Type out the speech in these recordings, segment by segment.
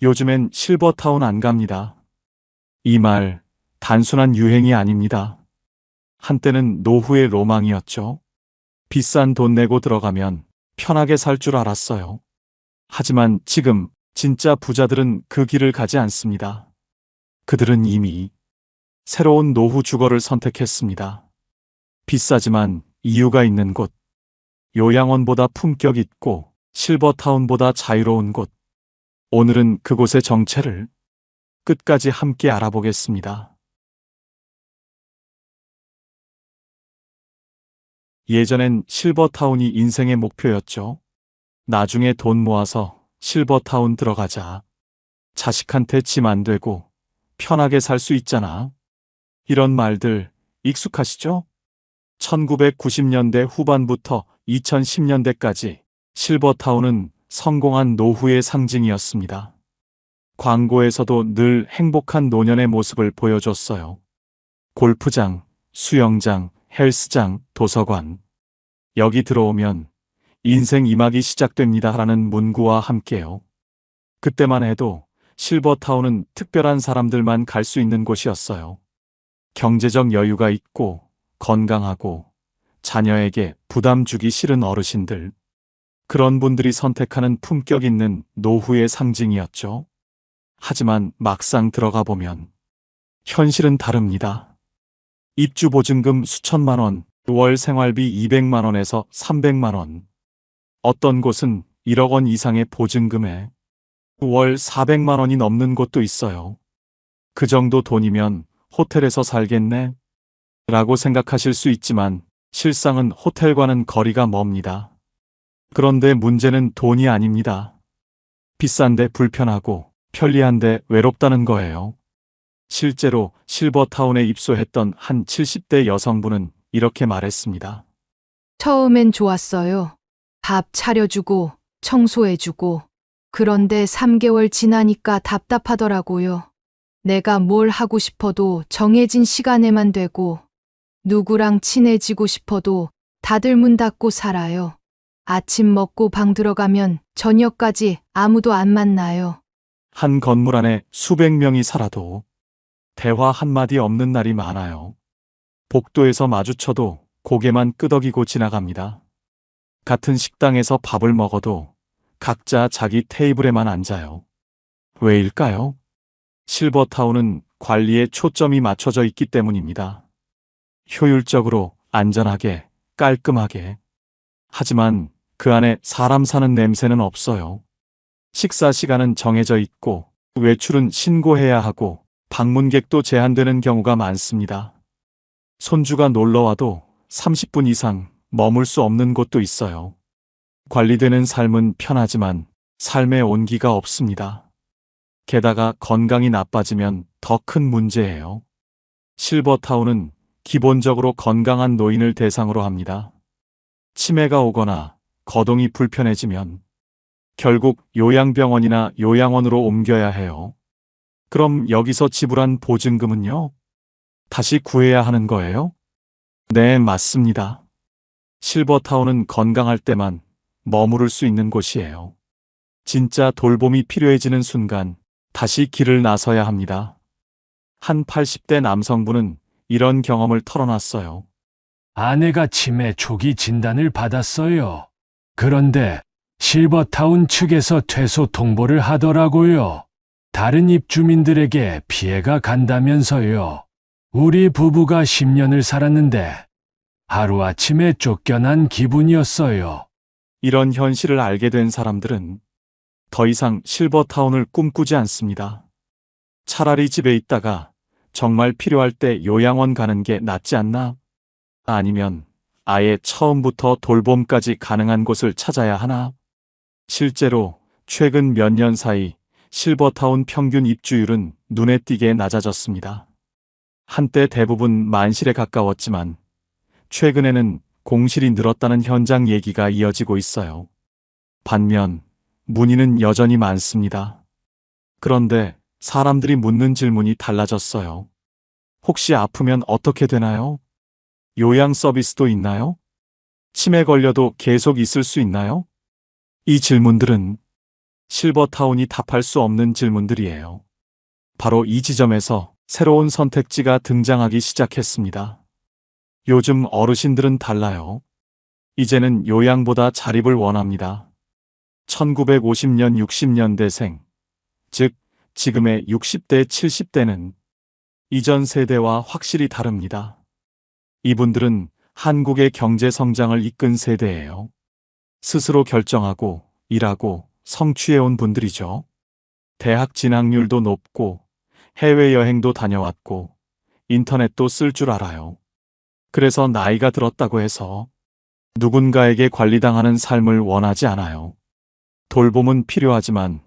요즘엔 실버타운 안 갑니다. 이 말 단순한 유행이 아닙니다. 한때는 노후의 로망이었죠. 비싼 돈 내고 들어가면 편하게 살 줄 알았어요. 하지만 지금 진짜 부자들은 그 길을 가지 않습니다. 그들은 이미 새로운 노후 주거를 선택했습니다. 비싸지만 이유가 있는 곳, 요양원보다 품격 있고 실버타운보다 자유로운 곳. 오늘은 그곳의 정체를 끝까지 함께 알아보겠습니다. 예전엔 실버타운이 인생의 목표였죠. 나중에 돈 모아서 실버타운 들어가자. 자식한테 짐 안 되고 편하게 살 수 있잖아. 이런 말들 익숙하시죠? 1990년대 후반부터 2010년대까지 실버타운은 성공한 노후의 상징이었습니다. 광고에서도 늘 행복한 노년의 모습을 보여줬어요. 골프장, 수영장, 헬스장, 도서관. 여기 들어오면 인생 2막이 시작됩니다라는 문구와 함께요. 그때만 해도 실버타운은 특별한 사람들만 갈 수 있는 곳이었어요. 경제적 여유가 있고 건강하고 자녀에게 부담 주기 싫은 어르신들. 그런 분들이 선택하는 품격 있는 노후의 상징이었죠. 하지만 막상 들어가 보면 현실은 다릅니다. 입주 보증금 수천만 원, 월 생활비 200만 원에서 300만 원. 어떤 곳은 1억 원 이상의 보증금에 월 400만 원이 넘는 곳도 있어요. 그 정도 돈이면 호텔에서 살겠네? 라고 생각하실 수 있지만 실상은 호텔과는 거리가 멉니다. 그런데 문제는 돈이 아닙니다. 비싼데 불편하고 편리한데 외롭다는 거예요. 실제로 실버타운에 입소했던 한 70대 여성분은 이렇게 말했습니다. 처음엔 좋았어요. 밥 차려주고 청소해주고. 그런데 3개월 지나니까 답답하더라고요. 내가 뭘 하고 싶어도 정해진 시간에만 되고, 누구랑 친해지고 싶어도 다들 문 닫고 살아요. 아침 먹고 방 들어가면 저녁까지 아무도 안 만나요. 한 건물 안에 수백 명이 살아도 대화 한마디 없는 날이 많아요. 복도에서 마주쳐도 고개만 끄덕이고 지나갑니다. 같은 식당에서 밥을 먹어도 각자 자기 테이블에만 앉아요. 왜일까요? 실버타운은 관리에 초점이 맞춰져 있기 때문입니다. 효율적으로, 안전하게, 깔끔하게. 하지만 그 안에 사람 사는 냄새는 없어요. 식사 시간은 정해져 있고 외출은 신고해야 하고 방문객도 제한되는 경우가 많습니다. 손주가 놀러와도 30분 이상 머물 수 없는 곳도 있어요. 관리되는 삶은 편하지만 삶의 온기가 없습니다. 게다가 건강이 나빠지면 더 큰 문제예요. 실버타운은 기본적으로 건강한 노인을 대상으로 합니다. 치매가 오거나 거동이 불편해지면 결국 요양병원이나 요양원으로 옮겨야 해요. 그럼 여기서 지불한 보증금은요? 다시 구해야 하는 거예요? 네, 맞습니다. 실버타운은 건강할 때만 머무를 수 있는 곳이에요. 진짜 돌봄이 필요해지는 순간 다시 길을 나서야 합니다. 한 80대 남성분은 이런 경험을 털어놨어요. 아내가 치매 초기 진단을 받았어요. 그런데 실버타운 측에서 퇴소 통보를 하더라고요. 다른 입주민들에게 피해가 간다면서요. 우리 부부가 10년을 살았는데 하루아침에 쫓겨난 기분이었어요. 이런 현실을 알게 된 사람들은 더 이상 실버타운을 꿈꾸지 않습니다. 차라리 집에 있다가 정말 필요할 때 요양원 가는 게 낫지 않나? 아니면 아예 처음부터 돌봄까지 가능한 곳을 찾아야 하나? 실제로 최근 몇 년 사이 실버타운 평균 입주율은 눈에 띄게 낮아졌습니다. 한때 대부분 만실에 가까웠지만 최근에는 공실이 늘었다는 현장 얘기가 이어지고 있어요. 반면 문의는 여전히 많습니다. 그런데 사람들이 묻는 질문이 달라졌어요. 혹시 아프면 어떻게 되나요? 요양 서비스도 있나요? 치매 걸려도 계속 있을 수 있나요? 이 질문들은 실버타운이 답할 수 없는 질문들이에요. 바로 이 지점에서 새로운 선택지가 등장하기 시작했습니다. 요즘 어르신들은 달라요. 이제는 요양보다 자립을 원합니다. 1950년 60년대생, 즉 지금의 60대 70대는 이전 세대와 확실히 다릅니다. 이분들은 한국의 경제 성장을 이끈 세대예요. 스스로 결정하고 일하고 성취해온 분들이죠. 대학 진학률도 높고 해외여행도 다녀왔고 인터넷도 쓸 줄 알아요. 그래서 나이가 들었다고 해서 누군가에게 관리당하는 삶을 원하지 않아요. 돌봄은 필요하지만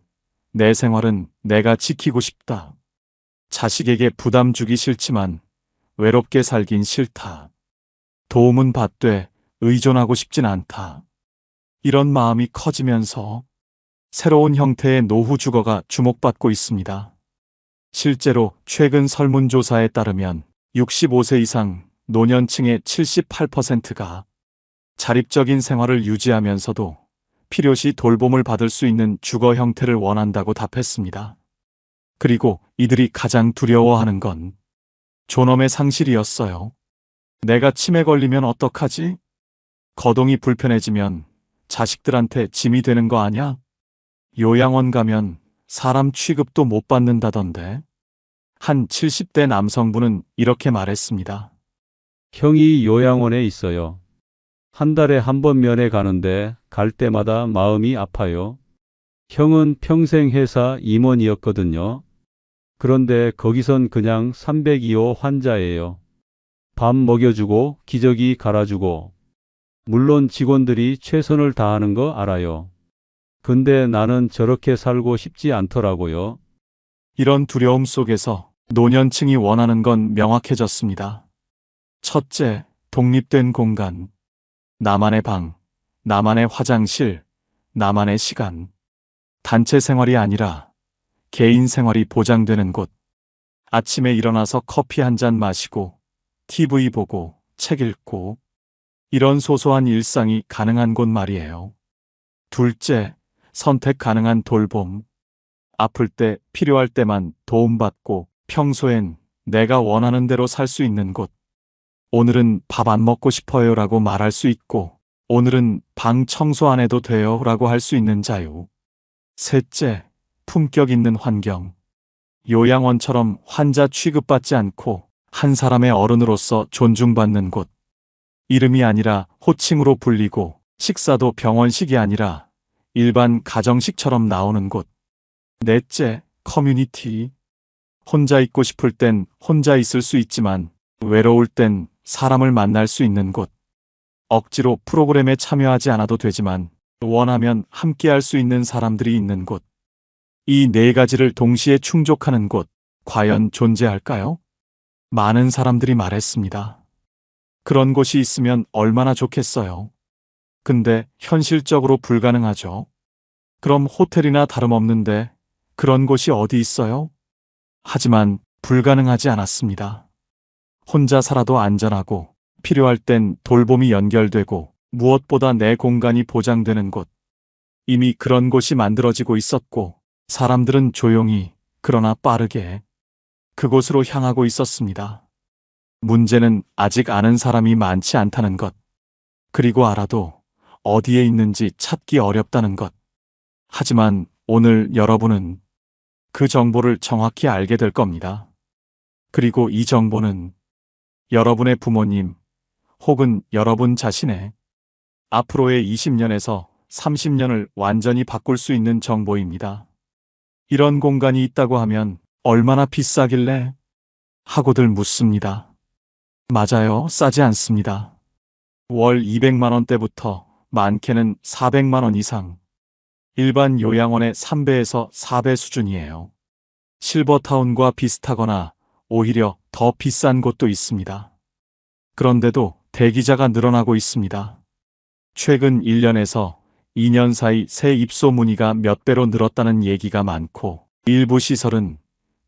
내 생활은 내가 지키고 싶다. 자식에게 부담 주기 싫지만 외롭게 살긴 싫다. 도움은 받되 의존하고 싶진 않다. 이런 마음이 커지면서 새로운 형태의 노후 주거가 주목받고 있습니다. 실제로 최근 설문조사에 따르면 65세 이상 노년층의 78%가 자립적인 생활을 유지하면서도 필요시 돌봄을 받을 수 있는 주거 형태를 원한다고 답했습니다. 그리고 이들이 가장 두려워하는 건 존엄의 상실이었어요. 내가 치매 걸리면 어떡하지? 거동이 불편해지면 자식들한테 짐이 되는 거 아냐? 요양원 가면 사람 취급도 못 받는다던데. 한 70대 남성분은 이렇게 말했습니다. 형이 요양원에 있어요. 한 달에 한 번 면회 가는데 갈 때마다 마음이 아파요. 형은 평생 회사 임원이었거든요. 그런데 거기선 그냥 302호 환자예요. 밥 먹여주고 기저귀 갈아주고. 물론 직원들이 최선을 다하는 거 알아요. 근데 나는 저렇게 살고 싶지 않더라고요. 이런 두려움 속에서 노년층이 원하는 건 명확해졌습니다. 첫째, 독립된 공간. 나만의 방, 나만의 화장실, 나만의 시간. 단체 생활이 아니라 개인 생활이 보장되는 곳. 아침에 일어나서 커피 한 잔 마시고, TV 보고, 책 읽고, 이런 소소한 일상이 가능한 곳 말이에요. 둘째, 선택 가능한 돌봄. 아플 때, 필요할 때만 도움받고, 평소엔 내가 원하는 대로 살 수 있는 곳. 오늘은 밥 안 먹고 싶어요 라고 말할 수 있고, 오늘은 방 청소 안 해도 돼요 라고 할 수 있는 자유. 셋째, 품격 있는 환경. 요양원처럼 환자 취급받지 않고 한 사람의 어른으로서 존중받는 곳. 이름이 아니라 호칭으로 불리고 식사도 병원식이 아니라 일반 가정식처럼 나오는 곳. 넷째, 커뮤니티. 혼자 있고 싶을 땐 혼자 있을 수 있지만 외로울 땐 사람을 만날 수 있는 곳. 억지로 프로그램에 참여하지 않아도 되지만 원하면 함께할 수 있는 사람들이 있는 곳. 이 네 가지를 동시에 충족하는 곳, 과연 존재할까요? 많은 사람들이 말했습니다. 그런 곳이 있으면 얼마나 좋겠어요. 근데 현실적으로 불가능하죠. 그럼 호텔이나 다름없는데 그런 곳이 어디 있어요? 하지만 불가능하지 않았습니다. 혼자 살아도 안전하고 필요할 땐 돌봄이 연결되고 무엇보다 내 공간이 보장되는 곳. 이미 그런 곳이 만들어지고 있었고 사람들은 조용히 그러나 빠르게 그곳으로 향하고 있었습니다. 문제는 아직 아는 사람이 많지 않다는 것. 그리고 알아도 어디에 있는지 찾기 어렵다는 것. 하지만 오늘 여러분은 그 정보를 정확히 알게 될 겁니다. 그리고 이 정보는 여러분의 부모님 혹은 여러분 자신의 앞으로의 20년에서 30년을 완전히 바꿀 수 있는 정보입니다. 이런 공간이 있다고 하면 얼마나 비싸길래? 하고들 묻습니다. 맞아요. 싸지 않습니다. 월 200만 원대부터 많게는 400만 원 이상. 일반 요양원의 3배에서 4배 수준이에요. 실버타운과 비슷하거나 오히려 더 비싼 곳도 있습니다. 그런데도 대기자가 늘어나고 있습니다. 최근 1년에서 2년 사이 새 입소 문의가 몇 배로 늘었다는 얘기가 많고 일부 시설은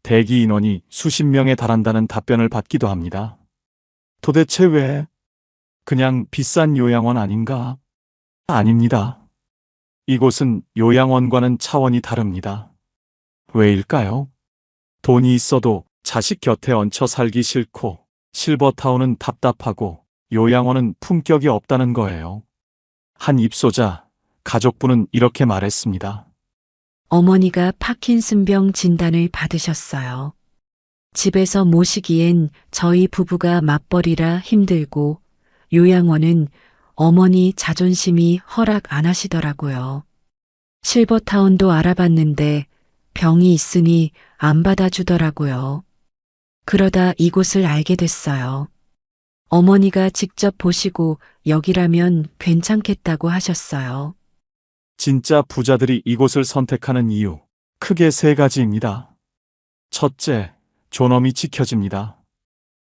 대기 인원이 수십 명에 달한다는 답변을 받기도 합니다. 도대체 왜? 그냥 비싼 요양원 아닌가? 아닙니다. 이곳은 요양원과는 차원이 다릅니다. 왜일까요? 돈이 있어도 자식 곁에 얹혀 살기 싫고, 실버타운은 답답하고, 요양원은 품격이 없다는 거예요. 한 입소자, 가족부는 이렇게 말했습니다. 어머니가 파킨슨병 진단을 받으셨어요. 집에서 모시기엔 저희 부부가 맞벌이라 힘들고 요양원은 어머니 자존심이 허락 안 하시더라고요. 실버타운도 알아봤는데 병이 있으니 안 받아주더라고요. 그러다 이곳을 알게 됐어요. 어머니가 직접 보시고 여기라면 괜찮겠다고 하셨어요. 진짜 부자들이 이곳을 선택하는 이유, 크게 세 가지입니다. 첫째, 존엄이 지켜집니다.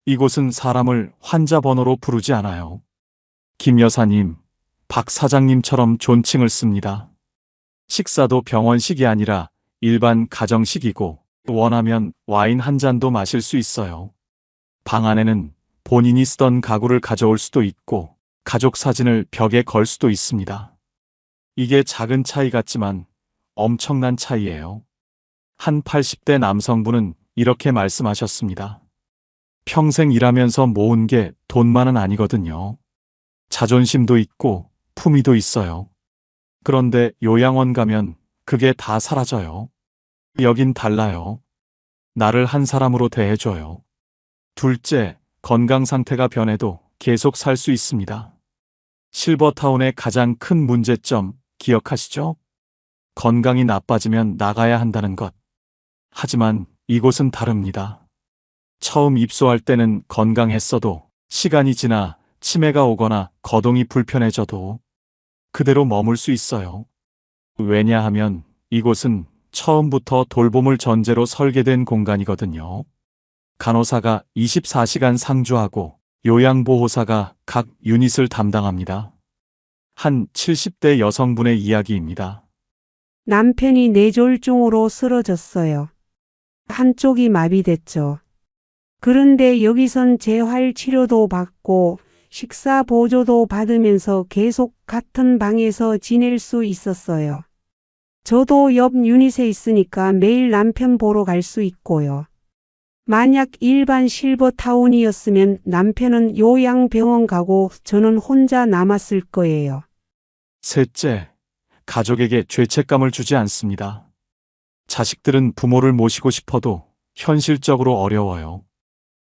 이곳은 사람을 환자 번호로 부르지 않아요. 김 여사님, 박 사장님처럼 존칭을 씁니다. 식사도 병원식이 아니라 일반 가정식이고, 원하면 와인 한 잔도 마실 수 있어요. 방 안에는 본인이 쓰던 가구를 가져올 수도 있고, 가족 사진을 벽에 걸 수도 있습니다. 이게 작은 차이 같지만 엄청난 차이예요. 한 80대 남성분은 이렇게 말씀하셨습니다. 평생 일하면서 모은 게 돈만은 아니거든요. 자존심도 있고 품위도 있어요. 그런데 요양원 가면 그게 다 사라져요. 여긴 달라요. 나를 한 사람으로 대해줘요. 둘째, 건강 상태가 변해도 계속 살 수 있습니다. 실버타운의 가장 큰 문제점 기억하시죠? 건강이 나빠지면 나가야 한다는 것. 하지만 이곳은 다릅니다. 처음 입소할 때는 건강했어도 시간이 지나 치매가 오거나 거동이 불편해져도 그대로 머물 수 있어요. 왜냐하면 이곳은 처음부터 돌봄을 전제로 설계된 공간이거든요. 간호사가 24시간 상주하고 요양보호사가 각 유닛을 담당합니다. 한 70대 여성분의 이야기입니다. 남편이 뇌졸중으로 쓰러졌어요. 한쪽이 마비됐죠. 그런데 여기선 재활 치료도 받고 식사 보조도 받으면서 계속 같은 방에서 지낼 수 있었어요. 저도 옆 유닛에 있으니까 매일 남편 보러 갈 수 있고요. 만약 일반 실버타운이었으면 남편은 요양병원 가고 저는 혼자 남았을 거예요. 셋째, 가족에게 죄책감을 주지 않습니다. 자식들은 부모를 모시고 싶어도 현실적으로 어려워요.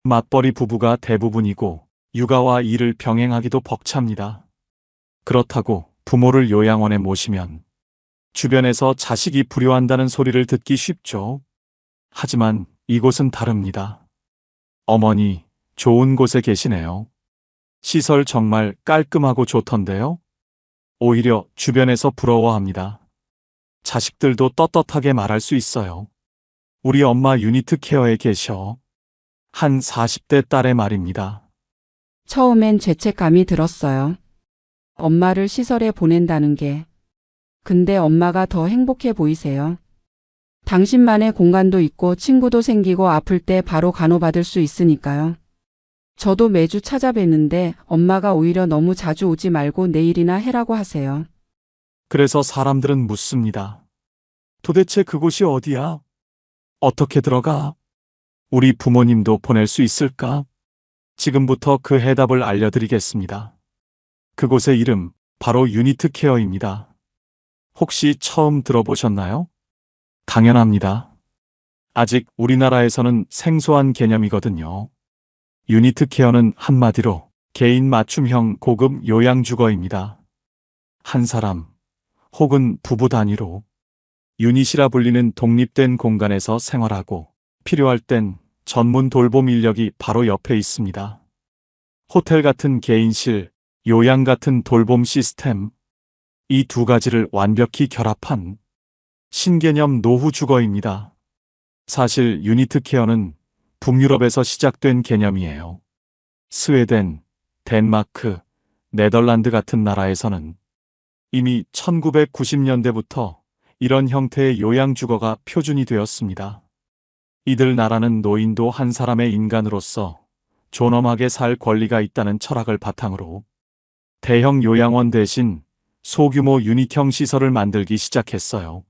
맞벌이 부부가 대부분이고 육아와 일을 병행하기도 벅찹니다. 그렇다고 부모를 요양원에 모시면 주변에서 자식이 불효한다는 소리를 듣기 쉽죠. 하지만 이곳은 다릅니다. 어머니, 좋은 곳에 계시네요. 시설 정말 깔끔하고 좋던데요? 오히려 주변에서 부러워합니다. 자식들도 떳떳하게 말할 수 있어요. 우리 엄마 유니트 케어에 계셔. 한 40대 딸의 말입니다. 처음엔 죄책감이 들었어요. 엄마를 시설에 보낸다는 게. 근데 엄마가 더 행복해 보이세요. 당신만의 공간도 있고 친구도 생기고 아플 때 바로 간호받을 수 있으니까요. 저도 매주 찾아뵀는데 엄마가 오히려 너무 자주 오지 말고 내일이나 해라고 하세요. 그래서 사람들은 묻습니다. 도대체 그곳이 어디야? 어떻게 들어가? 우리 부모님도 보낼 수 있을까? 지금부터 그 해답을 알려드리겠습니다. 그곳의 이름, 바로 유니트 케어입니다. 혹시 처음 들어보셨나요? 당연합니다. 아직 우리나라에서는 생소한 개념이거든요. 유니트 케어는 한마디로 개인 맞춤형 고급 요양주거입니다. 한 사람 혹은 부부 단위로 유닛이라 불리는 독립된 공간에서 생활하고 필요할 땐 전문 돌봄 인력이 바로 옆에 있습니다. 호텔 같은 개인실, 요양 같은 돌봄 시스템, 이 두 가지를 완벽히 결합한 신개념 노후 주거입니다. 사실 유니트 케어는 북유럽에서 시작된 개념이에요. 스웨덴, 덴마크, 네덜란드 같은 나라에서는 이미 1990년대부터 이런 형태의 요양주거가 표준이 되었습니다. 이들 나라는 노인도 한 사람의 인간으로서 존엄하게 살 권리가 있다는 철학을 바탕으로 대형 요양원 대신 소규모 유닛형 시설을 만들기 시작했어요.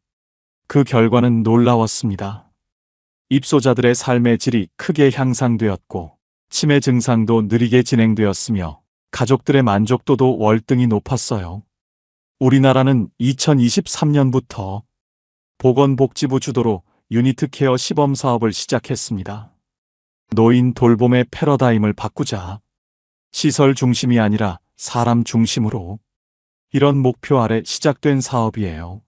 그 결과는 놀라웠습니다. 입소자들의 삶의 질이 크게 향상되었고, 치매 증상도 느리게 진행되었으며, 가족들의 만족도도 월등히 높았어요. 우리나라는 2023년부터 보건복지부 주도로 유니트 케어 시범 사업을 시작했습니다. 노인 돌봄의 패러다임을 바꾸자. 시설 중심이 아니라 사람 중심으로. 이런 목표 아래 시작된 사업이에요.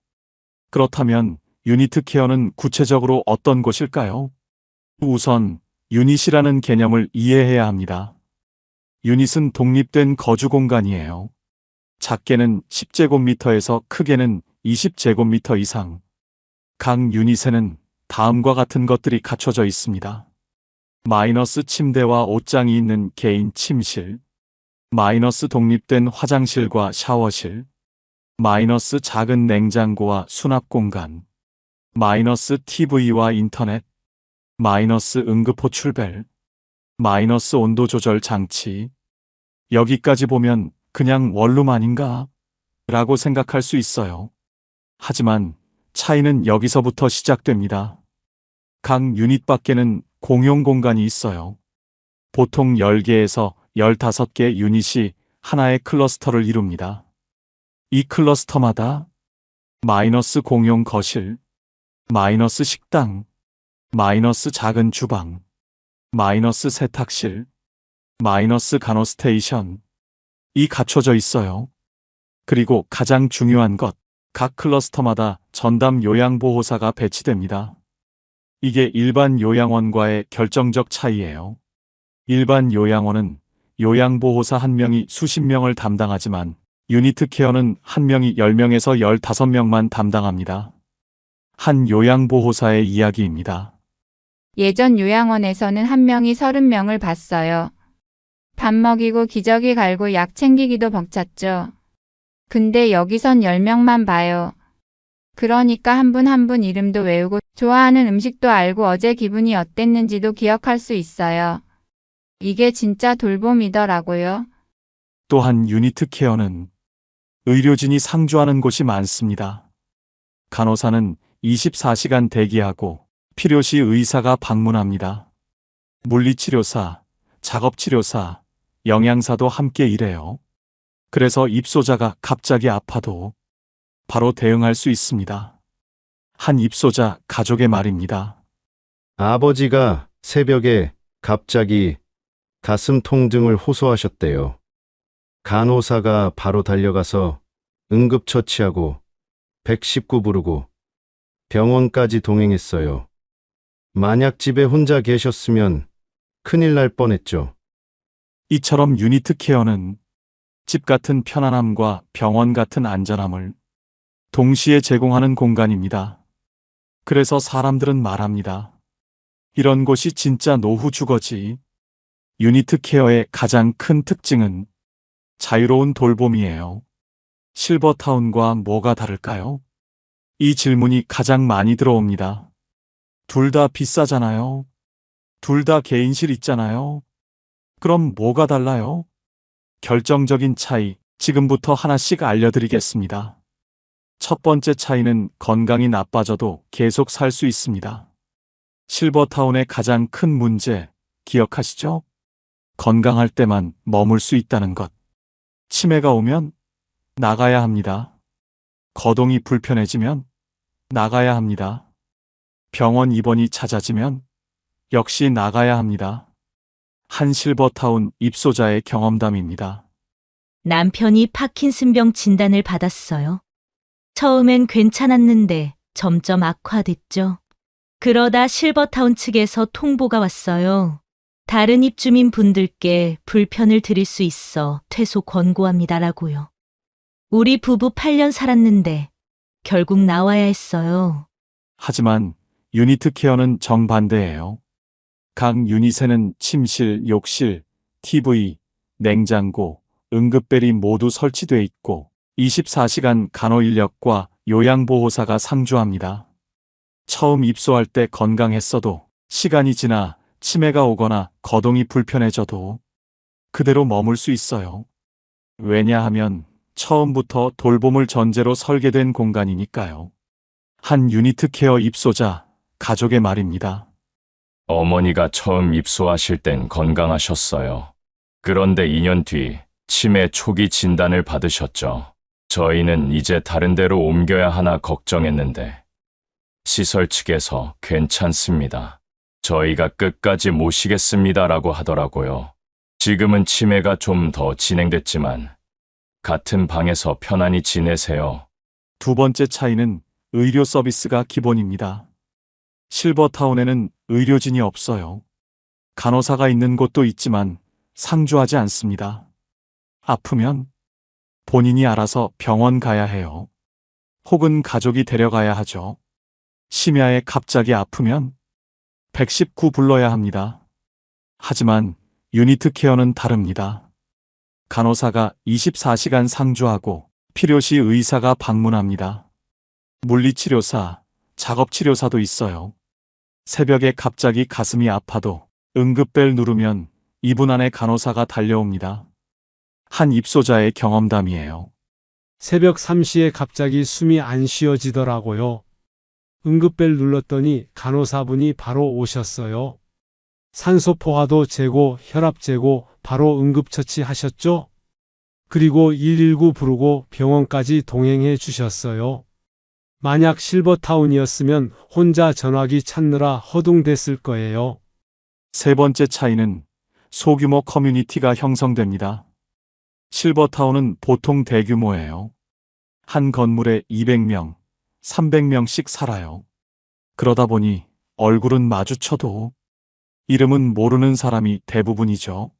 그렇다면 유니트 케어는 구체적으로 어떤 곳일까요? 우선 유닛이라는 개념을 이해해야 합니다. 유닛은 독립된 거주 공간이에요. 작게는 10제곱미터에서 크게는 20제곱미터 이상. 각 유닛에는 다음과 같은 것들이 갖춰져 있습니다. 마이너스 침대와 옷장이 있는 개인 침실, 마이너스 독립된 화장실과 샤워실, 마이너스 작은 냉장고와 수납 공간, 마이너스 TV와 인터넷, 마이너스 응급 호출벨, 마이너스 온도 조절 장치. 여기까지 보면 그냥 원룸 아닌가? 라고 생각할 수 있어요. 하지만 차이는 여기서부터 시작됩니다. 각 유닛 밖에는 공용 공간이 있어요. 보통 10개에서 15개 유닛이 하나의 클러스터를 이룹니다. 이 클러스터마다 마이너스 공용 거실, 마이너스 식당, 마이너스 작은 주방, 마이너스 세탁실, 마이너스 간호 스테이션, 이 갖춰져 있어요. 그리고 가장 중요한 것, 각 클러스터마다 전담 요양보호사가 배치됩니다. 이게 일반 요양원과의 결정적 차이예요. 일반 요양원은 요양보호사 1명이 수십 명을 담당하지만 유니트 케어는 1명이 10명에서 15명만 담당합니다. 한 요양보호사의 이야기입니다. 예전 요양원에서는 1명이 30명을 봤어요. 밥 먹이고 기저귀 갈고 약 챙기기도 벅찼죠. 근데 여기선 10명만 봐요. 그러니까 한 분 한 분 이름도 외우고 좋아하는 음식도 알고 어제 기분이 어땠는지도 기억할 수 있어요. 이게 진짜 돌봄이더라고요. 또한 유니트 케어는 의료진이 상주하는 곳이 많습니다. 간호사는 24시간 대기하고 필요시 의사가 방문합니다. 물리치료사, 작업치료사, 영양사도 함께 일해요. 그래서 입소자가 갑자기 아파도 바로 대응할 수 있습니다. 한 입소자 가족의 말입니다. 아버지가 새벽에 갑자기 가슴 통증을 호소하셨대요. 간호사가 바로 달려가서 응급처치하고 119 부르고 병원까지 동행했어요. 만약 집에 혼자 계셨으면 큰일 날 뻔했죠. 이처럼 유니트 케어는 집 같은 편안함과 병원 같은 안전함을 동시에 제공하는 공간입니다. 그래서 사람들은 말합니다. 이런 곳이 진짜 노후 주거지. 유니트 케어의 가장 큰 특징은 자유로운 돌봄이에요. 실버타운과 뭐가 다를까요? 이 질문이 가장 많이 들어옵니다. 둘 다 비싸잖아요. 둘 다 개인실 있잖아요. 그럼 뭐가 달라요? 결정적인 차이, 지금부터 하나씩 알려드리겠습니다. 첫 번째 차이는 건강이 나빠져도 계속 살 수 있습니다. 실버타운의 가장 큰 문제, 기억하시죠? 건강할 때만 머물 수 있다는 것. 치매가 오면 나가야 합니다. 거동이 불편해지면 나가야 합니다. 병원 입원이 잦아지면 역시 나가야 합니다. 한 실버타운 입소자의 경험담입니다. 남편이 파킨슨병 진단을 받았어요. 처음엔 괜찮았는데 점점 악화됐죠. 그러다 실버타운 측에서 통보가 왔어요. 다른 입주민 분들께 불편을 드릴 수 있어 퇴소 권고합니다라고요. 우리 부부 8년 살았는데 결국 나와야 했어요. 하지만 유니트 케어는 정반대예요. 각 유닛에는 침실, 욕실, TV, 냉장고, 응급벨이 모두 설치돼 있고 24시간 간호 인력과 요양보호사가 상주합니다. 처음 입소할 때 건강했어도 시간이 지나 치매가 오거나 거동이 불편해져도 그대로 머물 수 있어요. 왜냐하면 처음부터 돌봄을 전제로 설계된 공간이니까요. 한 유니트 케어 입소자, 가족의 말입니다. 어머니가 처음 입소하실 땐 건강하셨어요. 그런데 2년 뒤 치매 초기 진단을 받으셨죠. 저희는 이제 다른 데로 옮겨야 하나 걱정했는데 시설 측에서 괜찮습니다. 저희가 끝까지 모시겠습니다라고 하더라고요. 지금은 치매가 좀 더 진행됐지만 같은 방에서 편안히 지내세요. 두 번째 차이는 의료 서비스가 기본입니다. 실버타운에는 의료진이 없어요. 간호사가 있는 곳도 있지만 상주하지 않습니다. 아프면 본인이 알아서 병원 가야 해요. 혹은 가족이 데려가야 하죠. 심야에 갑자기 아프면 119 불러야 합니다. 하지만 유니트 케어는 다릅니다. 간호사가 24시간 상주하고 필요시 의사가 방문합니다. 물리치료사, 작업치료사도 있어요. 새벽에 갑자기 가슴이 아파도 응급벨 누르면 2분 안에 간호사가 달려옵니다. 한 입소자의 경험담이에요. 새벽 3시에 갑자기 숨이 안 쉬어지더라고요. 응급벨 눌렀더니 간호사분이 바로 오셨어요. 산소 포화도 재고, 혈압 재고 바로 응급처치 하셨죠? 그리고 119 부르고 병원까지 동행해 주셨어요. 만약 실버타운이었으면 혼자 전화기 찾느라 허둥댔을 거예요. 세 번째 차이는 소규모 커뮤니티가 형성됩니다. 실버타운은 보통 대규모예요. 한 건물에 200명, 300명씩 살아요. 그러다 보니 얼굴은 마주쳐도 이름은 모르는 사람이 대부분이죠.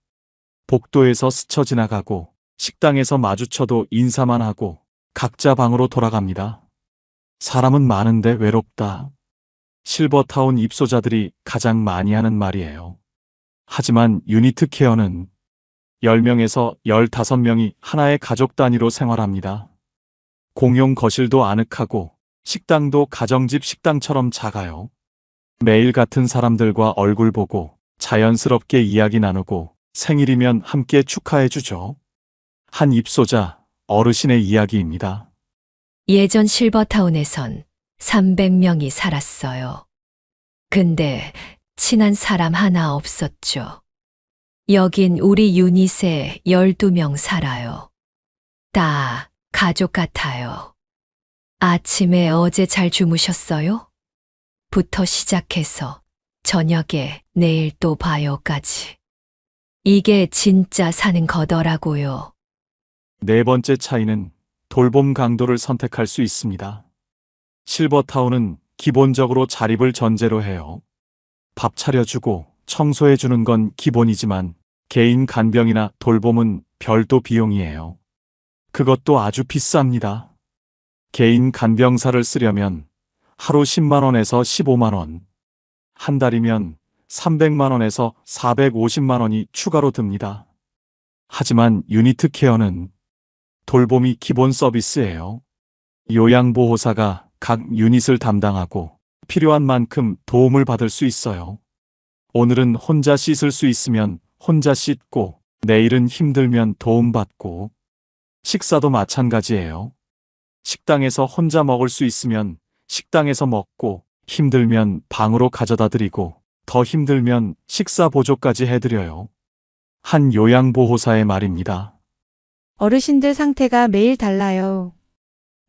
복도에서 스쳐 지나가고 식당에서 마주쳐도 인사만 하고 각자 방으로 돌아갑니다. 사람은 많은데 외롭다. 실버타운 입소자들이 가장 많이 하는 말이에요. 하지만 유니트 케어는 10명에서 15명이 하나의 가족 단위로 생활합니다. 공용 거실도 아늑하고 식당도 가정집 식당처럼 작아요. 매일 같은 사람들과 얼굴 보고 자연스럽게 이야기 나누고 생일이면 함께 축하해주죠. 한 입소자, 어르신의 이야기입니다. 예전 실버타운에선 300명이 살았어요. 근데 친한 사람 하나 없었죠. 여긴 우리 유닛에 12명 살아요. 다 가족 같아요. 아침에 어제 잘 주무셨어요? 부터 시작해서 저녁에 내일 또 봐요까지. 이게 진짜 사는 거더라고요. 네 번째 차이는 돌봄 강도를 선택할 수 있습니다. 실버타운은 기본적으로 자립을 전제로 해요. 밥 차려주고 청소해주는 건 기본이지만 개인 간병이나 돌봄은 별도 비용이에요. 그것도 아주 비쌉니다. 개인 간병사를 쓰려면 하루 10만 원에서 15만 원, 한 달이면 300만 원에서 450만 원이 추가로 듭니다. 하지만 유니트 케어는 돌봄이 기본 서비스예요. 요양보호사가 각 유닛을 담당하고 필요한 만큼 도움을 받을 수 있어요. 오늘은 혼자 씻을 수 있으면 혼자 씻고, 내일은 힘들면 도움받고, 식사도 마찬가지예요. 식당에서 혼자 먹을 수 있으면 식당에서 먹고, 힘들면 방으로 가져다 드리고, 더 힘들면 식사 보조까지 해드려요. 한 요양보호사의 말입니다. 어르신들 상태가 매일 달라요.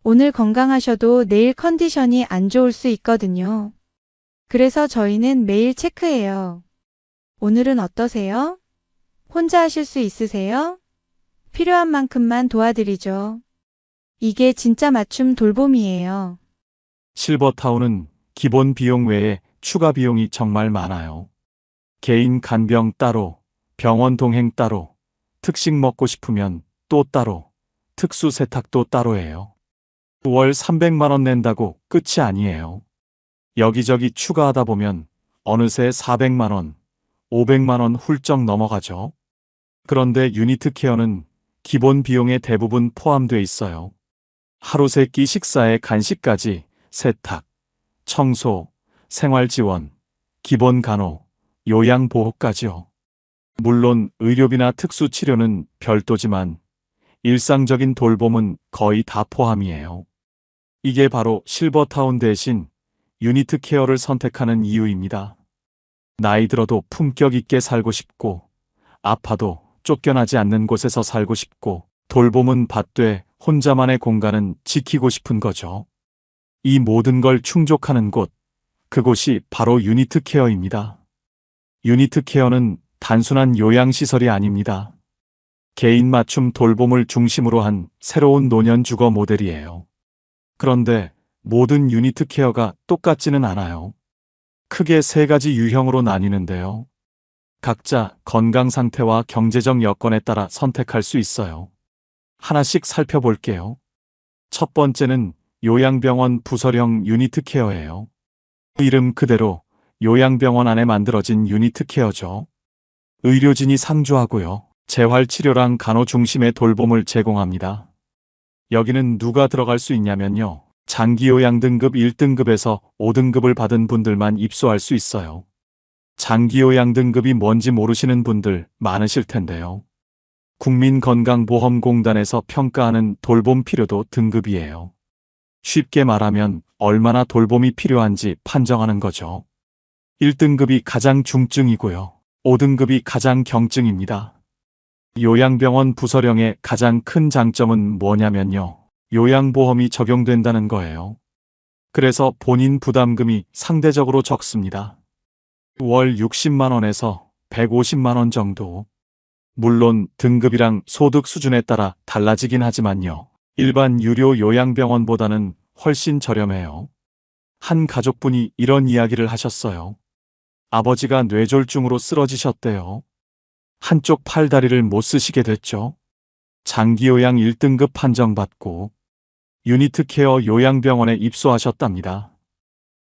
오늘 건강하셔도 내일 컨디션이 안 좋을 수 있거든요. 그래서 저희는 매일 체크해요. 오늘은 어떠세요? 혼자 하실 수 있으세요? 필요한 만큼만 도와드리죠. 이게 진짜 맞춤 돌봄이에요. 실버타운은 기본 비용 외에 추가 비용이 정말 많아요. 개인 간병 따로, 병원 동행 따로, 특식 먹고 싶으면 또 따로, 특수 세탁도 따로예요. 월 300만 원 낸다고 끝이 아니에요. 여기저기 추가하다 보면 어느새 400만 원, 500만 원 훌쩍 넘어가죠. 그런데 유니트 케어는 기본 비용에 대부분 포함돼 있어요. 하루 세 끼 식사에 간식까지 세탁, 청소, 생활지원, 기본 간호, 요양보호까지요. 물론 의료비나 특수치료는 별도지만 일상적인 돌봄은 거의 다 포함이에요. 이게 바로 실버타운 대신 유니트 케어를 선택하는 이유입니다. 나이 들어도 품격 있게 살고 싶고, 아파도 쫓겨나지 않는 곳에서 살고 싶고, 돌봄은 받되 혼자만의 공간은 지키고 싶은 거죠. 이 모든 걸 충족하는 곳, 그곳이 바로 유니트 케어입니다. 유니트 케어는 단순한 요양시설이 아닙니다. 개인 맞춤 돌봄을 중심으로 한 새로운 노년 주거 모델이에요. 그런데 모든 유니트 케어가 똑같지는 않아요. 크게 3가지 유형으로 나뉘는데요. 각자 건강 상태와 경제적 여건에 따라 선택할 수 있어요. 하나씩 살펴볼게요. 첫 번째는 요양병원 부설형 유니트 케어예요. 이름 그대로 요양병원 안에 만들어진 유니트 케어죠. 의료진이 상주하고요. 재활치료랑 간호 중심의 돌봄을 제공합니다. 여기는 누가 들어갈 수 있냐면요. 장기요양 등급 1등급에서 5등급을 받은 분들만 입소할 수 있어요. 장기요양 등급이 뭔지 모르시는 분들 많으실 텐데요. 국민건강보험공단에서 평가하는 돌봄 필요도 등급이에요. 쉽게 말하면 얼마나 돌봄이 필요한지 판정하는 거죠. 1등급이 가장 중증이고요. 5등급이 가장 경증입니다. 요양병원 부설형의 가장 큰 장점은 뭐냐면요. 요양보험이 적용된다는 거예요. 그래서 본인 부담금이 상대적으로 적습니다. 월 60만 원에서 150만 원 정도. 물론 등급이랑 소득 수준에 따라 달라지긴 하지만요. 일반 유료 요양병원보다는 훨씬 저렴해요. 한 가족분이 이런 이야기를 하셨어요. 아버지가 뇌졸중으로 쓰러지셨대요. 한쪽 팔다리를 못 쓰시게 됐죠. 장기요양 1등급 판정받고 유니트 케어 요양병원에 입소하셨답니다.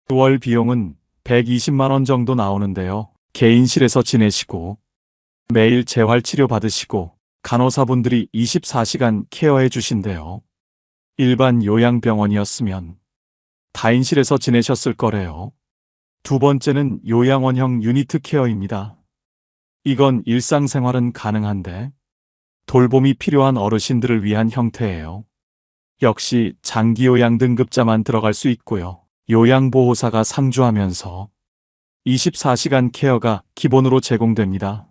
월 비용은 120만 원 정도 나오는데요. 개인실에서 지내시고 매일 재활치료 받으시고 간호사분들이 24시간 케어해 주신대요. 일반 요양병원이었으면 다인실에서 지내셨을 거래요. 두 번째는 요양원형 유니트 케어입니다. 이건 일상생활은 가능한데 돌봄이 필요한 어르신들을 위한 형태예요. 역시 장기요양 등급자만 들어갈 수 있고요. 요양보호사가 상주하면서 24시간 케어가 기본으로 제공됩니다.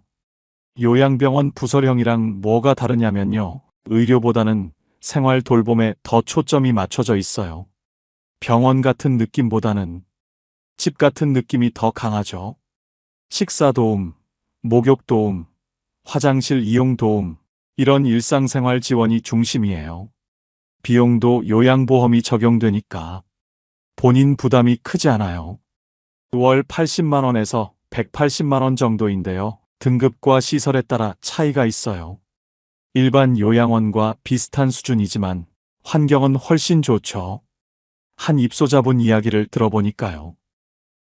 요양병원 부설형이랑 뭐가 다르냐면요. 의료보다는 생활 돌봄에 더 초점이 맞춰져 있어요. 병원 같은 느낌보다는 집 같은 느낌이 더 강하죠. 식사 도움, 목욕 도움, 화장실 이용 도움, 이런 일상생활 지원이 중심이에요. 비용도 요양보험이 적용되니까 본인 부담이 크지 않아요. 월 80만 원에서 180만 원 정도인데요. 등급과 시설에 따라 차이가 있어요. 일반 요양원과 비슷한 수준이지만 환경은 훨씬 좋죠. 한 입소자분 이야기를 들어보니까요.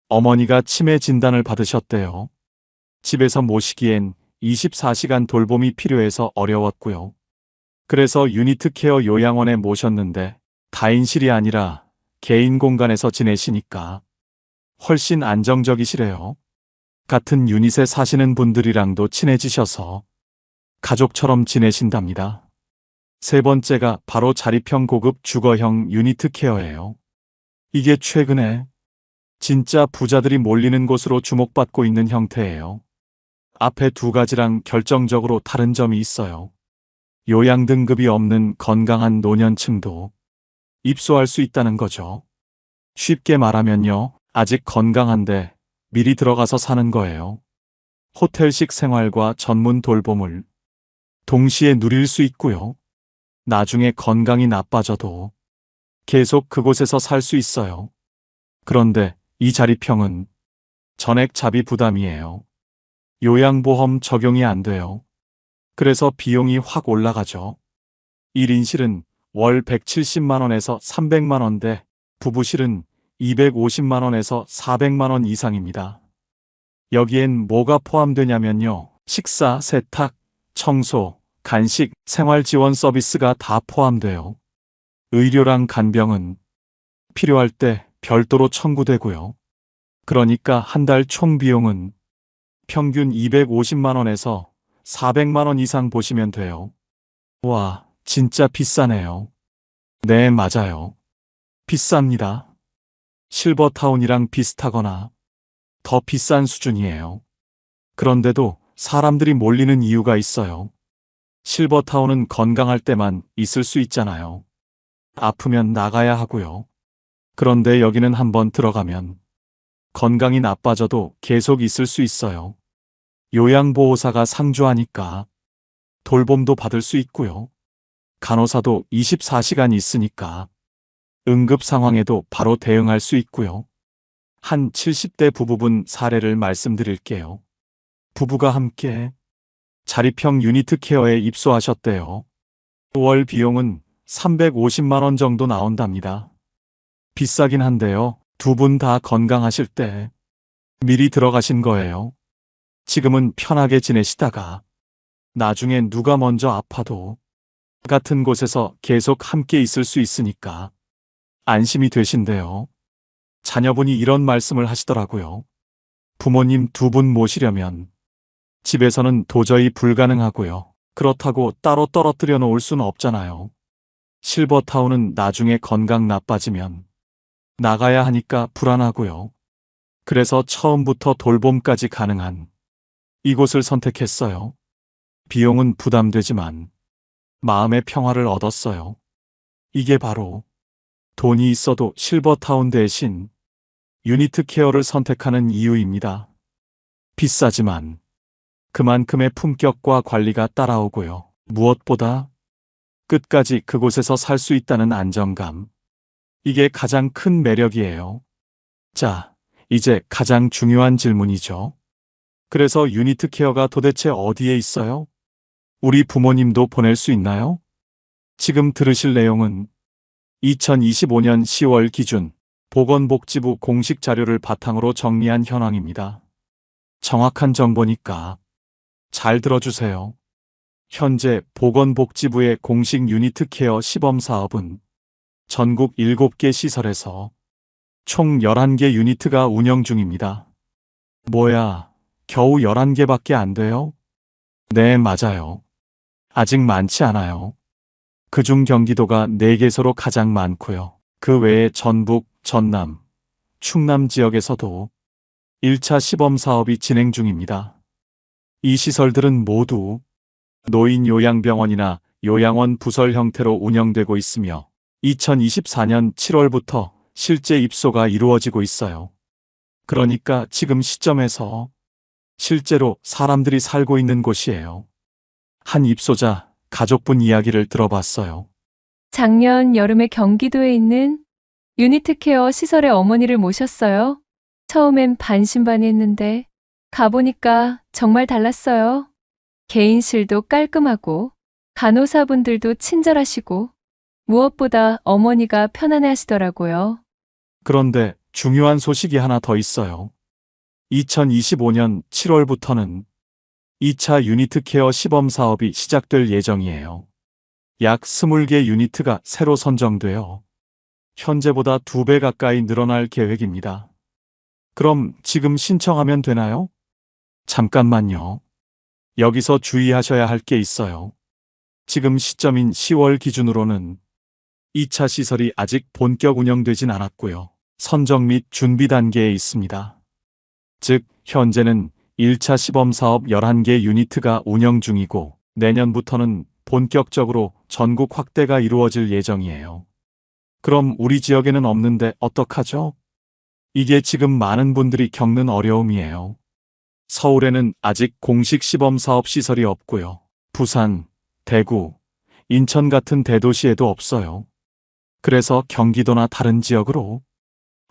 어머니가 치매 진단을 받으셨대요. 집에서 모시기엔 24시간 돌봄이 필요해서 어려웠고요. 그래서 유니트 케어 요양원에 모셨는데 다인실이 아니라 개인 공간에서 지내시니까 훨씬 안정적이시래요. 같은 유닛에 사시는 분들이랑도 친해지셔서 가족처럼 지내신답니다. 세 번째가 바로 자립형 고급 주거형 유니트 케어예요. 이게 최근에 진짜 부자들이 몰리는 곳으로 주목받고 있는 형태예요. 앞에 2가지랑 결정적으로 다른 점이 있어요. 요양 등급이 없는 건강한 노년층도 입소할 수 있다는 거죠. 쉽게 말하면요. 아직 건강한데 미리 들어가서 사는 거예요. 호텔식 생활과 전문 돌봄을 동시에 누릴 수 있고요. 나중에 건강이 나빠져도 계속 그곳에서 살 수 있어요. 그런데 이 자립형은 전액 자비 부담이에요. 요양보험 적용이 안 돼요. 그래서 비용이 확 올라가죠. 1인실은 월 170만 원에서 300만 원대, 부부실은 250만 원에서 400만 원 이상입니다. 여기엔 뭐가 포함되냐면요. 식사, 세탁, 청소, 간식, 생활지원 서비스가 다 포함돼요. 의료랑 간병은 필요할 때 별도로 청구되고요. 그러니까 한 달 총 비용은 평균 250만 원에서 400만 원 이상 보시면 돼요. 와, 진짜 비싸네요. 네, 맞아요. 비쌉니다. 실버타운이랑 비슷하거나 더 비싼 수준이에요. 그런데도 사람들이 몰리는 이유가 있어요. 실버타운은 건강할 때만 있을 수 있잖아요. 아프면 나가야 하고요. 그런데 여기는 한번 들어가면 건강이 나빠져도 계속 있을 수 있어요. 요양보호사가 상주하니까 돌봄도 받을 수 있고요. 간호사도 24시간 있으니까 응급 상황에도 바로 대응할 수 있고요. 한 70대 부부분 사례를 말씀드릴게요. 부부가 함께 자립형 유니트 케어에 입소하셨대요. 월 비용은 350만 원 정도 나온답니다. 비싸긴 한데요. 두 분 다 건강하실 때 미리 들어가신 거예요. 지금은 편하게 지내시다가 나중에 누가 먼저 아파도 같은 곳에서 계속 함께 있을 수 있으니까 안심이 되신대요. 자녀분이 이런 말씀을 하시더라고요. 부모님 두 분 모시려면 집에서는 도저히 불가능하고요. 그렇다고 따로 떨어뜨려 놓을 수는 없잖아요. 실버타운은 나중에 건강 나빠지면 나가야 하니까 불안하고요. 그래서 처음부터 돌봄까지 가능한 이곳을 선택했어요. 비용은 부담되지만 마음의 평화를 얻었어요. 이게 바로 돈이 있어도 실버타운 대신 유니트 케어를 선택하는 이유입니다. 비싸지만 그만큼의 품격과 관리가 따라오고요. 무엇보다 끝까지 그곳에서 살 수 있다는 안정감. 이게 가장 큰 매력이에요. 자, 이제 가장 중요한 질문이죠. 그래서 유니트 케어가 도대체 어디에 있어요? 우리 부모님도 보낼 수 있나요? 지금 들으실 내용은 2025년 10월 기준 보건복지부 공식 자료를 바탕으로 정리한 현황입니다. 정확한 정보니까 잘 들어주세요. 현재 보건복지부의 공식 유니트 케어 시범 사업은 전국 7개 시설에서 총 11개 유니트가 운영 중입니다. 뭐야, 겨우 11개밖에 안 돼요? 네, 맞아요. 아직 많지 않아요. 그중 경기도가 4개소로 가장 많고요. 그 외에 전북, 전남, 충남 지역에서도 1차 시범 사업이 진행 중입니다. 이 시설들은 모두 노인요양병원이나 요양원 부설 형태로 운영되고 있으며 2024년 7월부터 실제 입소가 이루어지고 있어요. 그러니까 지금 시점에서 실제로 사람들이 살고 있는 곳이에요. 한 입소자 가족분 이야기를 들어봤어요. 작년 여름에 경기도에 있는 유니트 케어 시설의 어머니를 모셨어요. 처음엔 반신반의했는데 가보니까 정말 달랐어요. 개인실도 깔끔하고 간호사분들도 친절하시고 무엇보다 어머니가 편안해 하시더라고요. 그런데 중요한 소식이 하나 더 있어요. 2025년 7월부터는 2차 유니트 케어 시범 사업이 시작될 예정이에요. 약 20개 유니트가 새로 선정되어 현재보다 2배 가까이 늘어날 계획입니다. 그럼 지금 신청하면 되나요? 잠깐만요. 여기서 주의하셔야 할 게 있어요. 지금 시점인 10월 기준으로는 2차 시설이 아직 본격 운영되진 않았고요. 선정 및 준비 단계에 있습니다. 즉, 현재는 1차 시범 사업 11개 유니트가 운영 중이고 내년부터는 본격적으로 전국 확대가 이루어질 예정이에요. 그럼 우리 지역에는 없는데 어떡하죠? 이게 지금 많은 분들이 겪는 어려움이에요. 서울에는 아직 공식 시범 사업 시설이 없고요. 부산, 대구, 인천 같은 대도시에도 없어요. 그래서 경기도나 다른 지역으로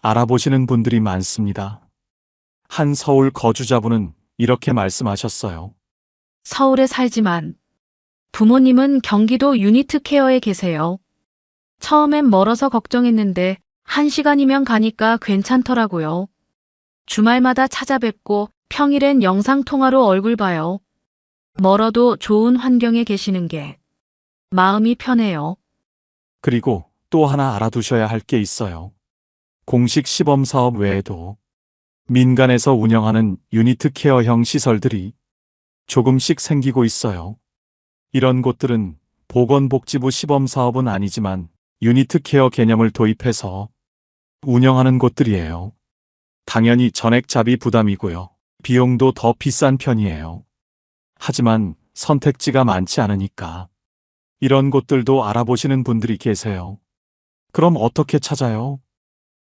알아보시는 분들이 많습니다. 한 서울 거주자분은 이렇게 말씀하셨어요. 서울에 살지만 부모님은 경기도 유니트 케어에 계세요. 처음엔 멀어서 걱정했는데 1시간이면 가니까 괜찮더라고요. 주말마다 찾아뵙고 평일엔 영상통화로 얼굴 봐요. 멀어도 좋은 환경에 계시는 게 마음이 편해요. 그리고 또 하나 알아두셔야 할 게 있어요. 공식 시범 사업 외에도 민간에서 운영하는 유니트 케어형 시설들이 조금씩 생기고 있어요. 이런 곳들은 보건복지부 시범사업은 아니지만 유니트 케어 개념을 도입해서 운영하는 곳들이에요. 당연히 전액 자비 부담이고요. 비용도 더 비싼 편이에요. 하지만 선택지가 많지 않으니까 이런 곳들도 알아보시는 분들이 계세요. 그럼 어떻게 찾아요?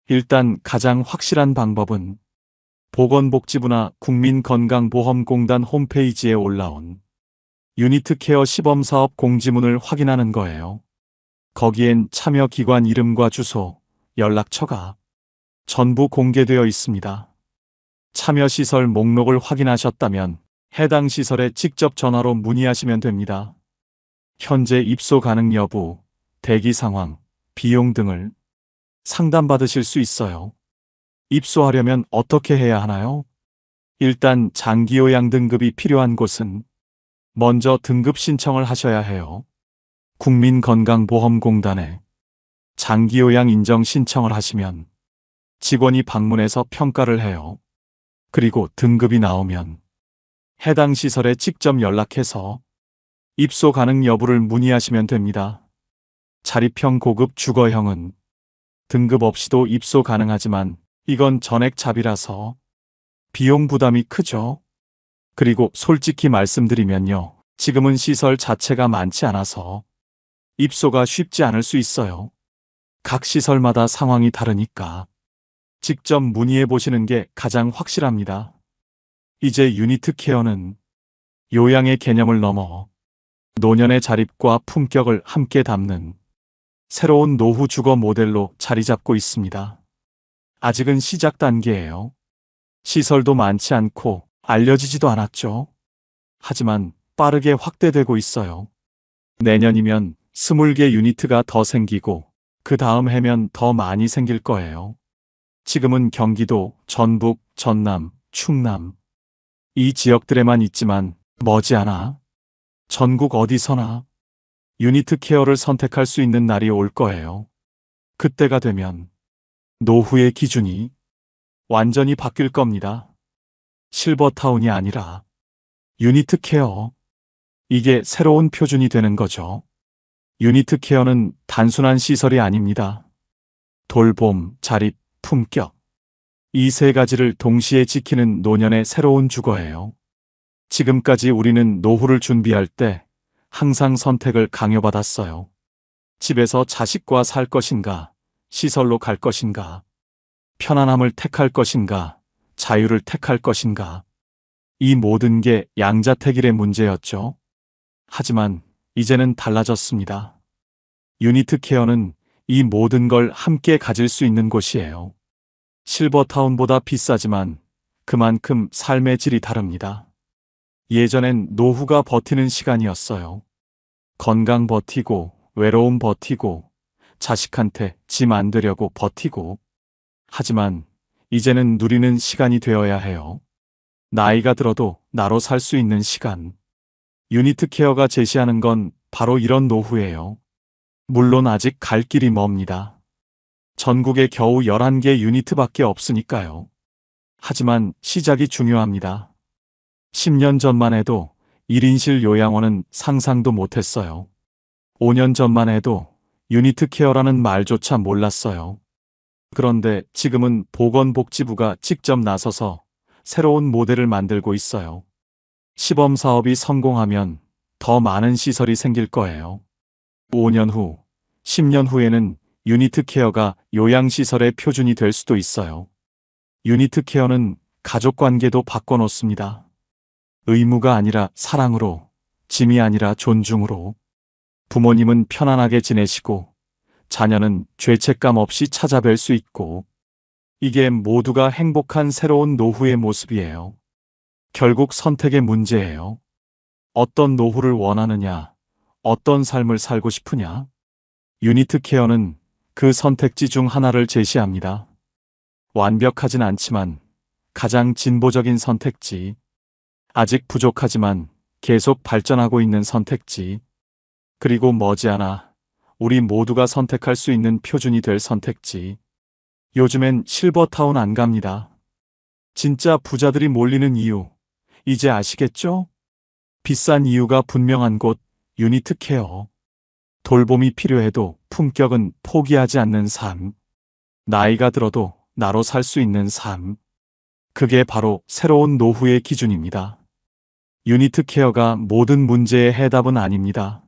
일단 가장 확실한 방법은 보건복지부나 국민건강보험공단 홈페이지에 올라온 유니트 케어 시범사업 공지문을 확인하는 거예요. 거기엔 참여기관 이름과 주소, 연락처가 전부 공개되어 있습니다. 참여시설 목록을 확인하셨다면 해당 시설에 직접 전화로 문의하시면 됩니다. 현재 입소 가능 여부, 대기 상황, 비용 등을 상담받으실 수 있어요. 입소하려면 어떻게 해야 하나요? 일단 장기요양 등급이 필요한 곳은 먼저 등급 신청을 하셔야 해요. 국민건강보험공단에 장기요양 인정 신청을 하시면 직원이 방문해서 평가를 해요. 그리고 등급이 나오면 해당 시설에 직접 연락해서 입소 가능 여부를 문의하시면 됩니다. 자립형 고급 주거형은 등급 없이도 입소 가능하지만 이건 전액 자비라서 비용 부담이 크죠. 그리고 솔직히 말씀드리면요. 지금은 시설 자체가 많지 않아서 입소가 쉽지 않을 수 있어요. 각 시설마다 상황이 다르니까 직접 문의해 보시는 게 가장 확실합니다. 이제 유니트 케어는 요양의 개념을 넘어 노년의 자립과 품격을 함께 담는 새로운 노후 주거 모델로 자리 잡고 있습니다. 아직은 시작 단계예요. 시설도 많지 않고 알려지지도 않았죠. 하지만 빠르게 확대되고 있어요. 내년이면 20개 유니트가 더 생기고 그 다음 해면 더 많이 생길 거예요. 지금은 경기도, 전북, 전남, 충남 이 지역들에만 있지만 머지않아 전국 어디서나 유니트 케어를 선택할 수 있는 날이 올 거예요. 그때가 되면 노후의 기준이 완전히 바뀔 겁니다. 실버타운이 아니라 유니트 케어. 이게 새로운 표준이 되는 거죠. 유니트 케어는 단순한 시설이 아닙니다. 돌봄, 자립, 품격. 이 세 가지를 동시에 지키는 노년의 새로운 주거예요. 지금까지 우리는 노후를 준비할 때 항상 선택을 강요받았어요. 집에서 자식과 살 것인가, 시설로 갈 것인가, 편안함을 택할 것인가, 자유를 택할 것인가. 이 모든 게 양자택일의 문제였죠. 하지만 이제는 달라졌습니다. 유니트 케어는 이 모든 걸 함께 가질 수 있는 곳이에요. 실버타운보다 비싸지만 그만큼 삶의 질이 다릅니다. 예전엔 노후가 버티는 시간이었어요. 건강 버티고, 외로움 버티고, 자식한테 짐 안 되려고 버티고. 하지만 이제는 누리는 시간이 되어야 해요. 나이가 들어도 나로 살 수 있는 시간. 유니트 케어가 제시하는 건 바로 이런 노후예요. 물론 아직 갈 길이 멉니다. 전국에 겨우 11개 유니트밖에 없으니까요. 하지만 시작이 중요합니다. 10년 전만 해도 1인실 요양원은 상상도 못했어요. 5년 전만 해도 유니트 케어라는 말조차 몰랐어요. 그런데 지금은 보건복지부가 직접 나서서 새로운 모델을 만들고 있어요. 시범 사업이 성공하면 더 많은 시설이 생길 거예요. 5년 후, 10년 후에는 유니트 케어가 요양시설의 표준이 될 수도 있어요. 유니트 케어는 가족 관계도 바꿔놓습니다. 의무가 아니라 사랑으로, 짐이 아니라 존중으로. 부모님은 편안하게 지내시고 자녀는 죄책감 없이 찾아뵐 수 있고, 이게 모두가 행복한 새로운 노후의 모습이에요. 결국 선택의 문제예요. 어떤 노후를 원하느냐, 어떤 삶을 살고 싶으냐. 유니트 케어는 그 선택지 중 하나를 제시합니다. 완벽하진 않지만 가장 진보적인 선택지. 아직 부족하지만 계속 발전하고 있는 선택지. 그리고 머지않아 우리 모두가 선택할 수 있는 표준이 될 선택지. 요즘엔 실버타운 안 갑니다. 진짜 부자들이 몰리는 이유, 이제 아시겠죠? 비싼 이유가 분명한 곳, 유니트 케어. 돌봄이 필요해도 품격은 포기하지 않는 삶. 나이가 들어도 나로 살 수 있는 삶. 그게 바로 새로운 노후의 기준입니다. 유니트 케어가 모든 문제의 해답은 아닙니다.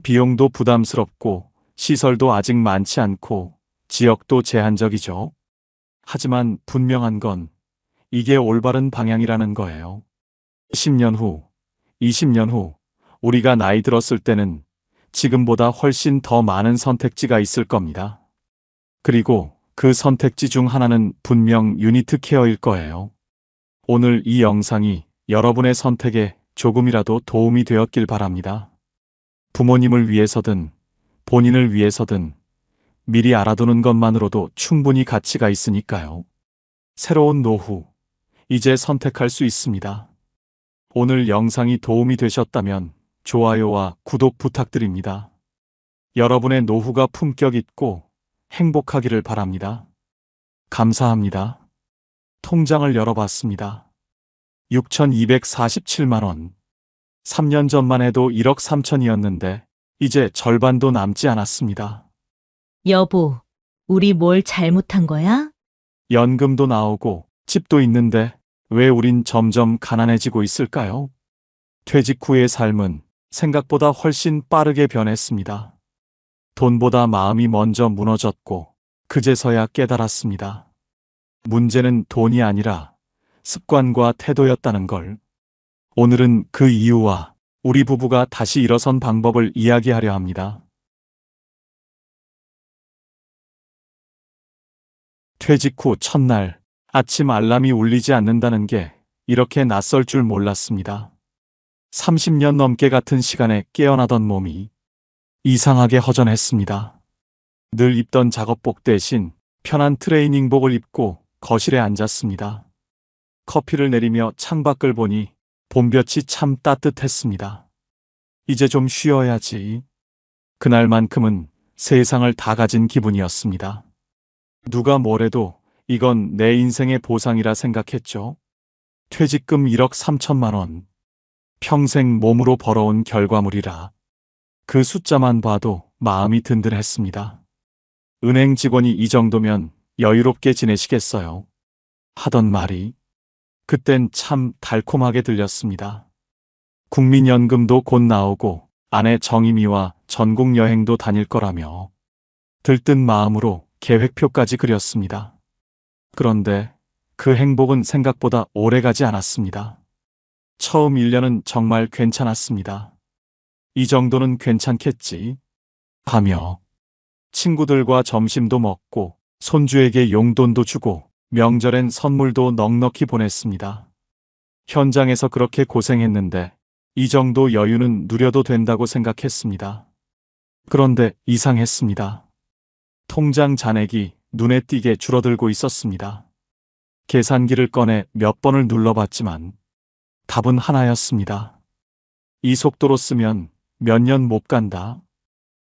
비용도 부담스럽고 시설도 아직 많지 않고 지역도 제한적이죠. 하지만 분명한 건 이게 올바른 방향이라는 거예요. 10년 후, 20년 후, 우리가 나이 들었을 때는 지금보다 훨씬 더 많은 선택지가 있을 겁니다. 그리고 그 선택지 중 하나는 분명 유니트 케어일 거예요. 오늘 이 영상이 여러분의 선택에 조금이라도 도움이 되었길 바랍니다. 부모님을 위해서든 본인을 위해서든 미리 알아두는 것만으로도 충분히 가치가 있으니까요. 새로운 노후, 이제 선택할 수 있습니다. 오늘 영상이 도움이 되셨다면 좋아요와 구독 부탁드립니다. 여러분의 노후가 품격 있고 행복하기를 바랍니다. 감사합니다. 통장을 열어봤습니다. 6,247만 원. 3년 전만 해도 1억 3천이었는데 이제 절반도 남지 않았습니다. 여보, 우리 뭘 잘못한 거야? 연금도 나오고 집도 있는데 왜 우린 점점 가난해지고 있을까요? 퇴직 후의 삶은 생각보다 훨씬 빠르게 변했습니다. 돈보다 마음이 먼저 무너졌고 그제서야 깨달았습니다. 문제는 돈이 아니라 습관과 태도였다는 걸. 오늘은 그 이유와 우리 부부가 다시 일어선 방법을 이야기하려 합니다. 퇴직 후 첫날 아침 알람이 울리지 않는다는 게 이렇게 낯설 줄 몰랐습니다. 30년 넘게 같은 시간에 깨어나던 몸이 이상하게 허전했습니다. 늘 입던 작업복 대신 편한 트레이닝복을 입고 거실에 앉았습니다. 커피를 내리며 창밖을 보니 봄볕이 참 따뜻했습니다. 이제 좀 쉬어야지. 그날만큼은 세상을 다 가진 기분이었습니다. 누가 뭐래도 이건 내 인생의 보상이라 생각했죠. 퇴직금 1억 3천만 원. 평생 몸으로 벌어온 결과물이라. 그 숫자만 봐도 마음이 든든했습니다. 은행 직원이 이 정도면 여유롭게 지내시겠어요? 하던 말이 그땐 참 달콤하게 들렸습니다. 국민연금도 곧 나오고 아내 정임이와 전국 여행도 다닐 거라며 들뜬 마음으로 계획표까지 그렸습니다. 그런데 그 행복은 생각보다 오래가지 않았습니다. 처음 1년은 정말 괜찮았습니다. 이 정도는 괜찮겠지 하며 친구들과 점심도 먹고 손주에게 용돈도 주고 명절엔 선물도 넉넉히 보냈습니다. 현장에서 그렇게 고생했는데 이 정도 여유는 누려도 된다고 생각했습니다. 그런데 이상했습니다. 통장 잔액이 눈에 띄게 줄어들고 있었습니다. 계산기를 꺼내 몇 번을 눌러봤지만 답은 하나였습니다. 이 속도로 쓰면 몇 년 못 간다.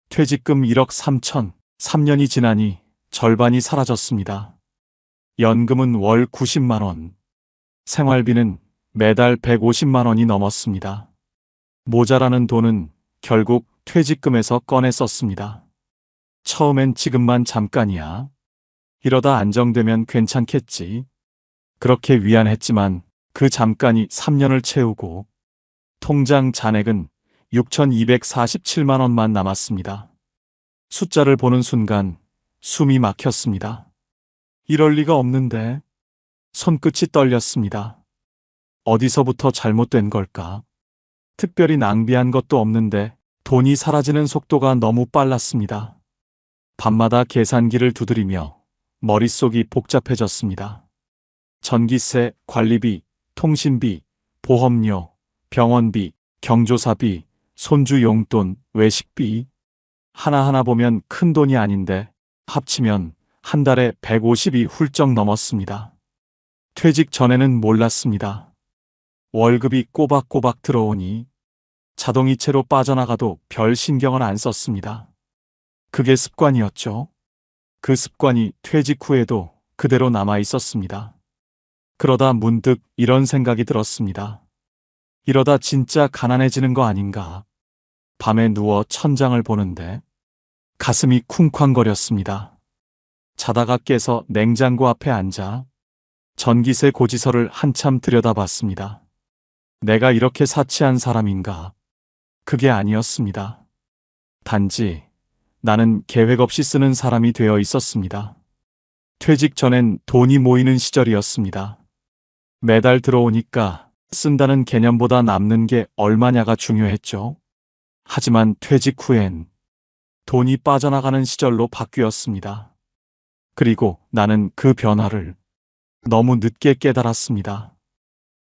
퇴직금 1억 3천, 3년이 지나니 절반이 사라졌습니다. 연금은 월 90만 원, 생활비는 매달 150만 원이 넘었습니다. 모자라는 돈은 결국 퇴직금에서 꺼내 썼습니다. 처음엔 지금만 잠깐이야. 이러다 안정되면 괜찮겠지. 그렇게 위안했지만 그 잠깐이 3년을 채우고 통장 잔액은 6,247만 원만 남았습니다. 숫자를 보는 순간 숨이 막혔습니다. 이럴 리가 없는데. 손끝이 떨렸습니다. 어디서부터 잘못된 걸까? 특별히 낭비한 것도 없는데 돈이 사라지는 속도가 너무 빨랐습니다. 밤마다 계산기를 두드리며 머릿속이 복잡해졌습니다. 전기세, 관리비, 통신비, 보험료, 병원비, 경조사비, 손주 용돈, 외식비. 하나하나 보면 큰 돈이 아닌데 합치면 한 달에 150이 훌쩍 넘었습니다. 퇴직 전에는 몰랐습니다. 월급이 꼬박꼬박 들어오니 자동이체로 빠져나가도 별 신경을 안 썼습니다. 그게 습관이었죠. 그 습관이 퇴직 후에도 그대로 남아 있었습니다. 그러다 문득 이런 생각이 들었습니다. 이러다 진짜 가난해지는 거 아닌가? 밤에 누워 천장을 보는데 가슴이 쿵쾅거렸습니다. 자다가 깨서 냉장고 앞에 앉아 전기세 고지서를 한참 들여다봤습니다. 내가 이렇게 사치한 사람인가? 그게 아니었습니다. 단지 나는 계획 없이 쓰는 사람이 되어 있었습니다. 퇴직 전엔 돈이 모이는 시절이었습니다. 매달 들어오니까 쓴다는 개념보다 남는 게 얼마냐가 중요했죠. 하지만 퇴직 후엔 돈이 빠져나가는 시절로 바뀌었습니다. 그리고 나는 그 변화를 너무 늦게 깨달았습니다.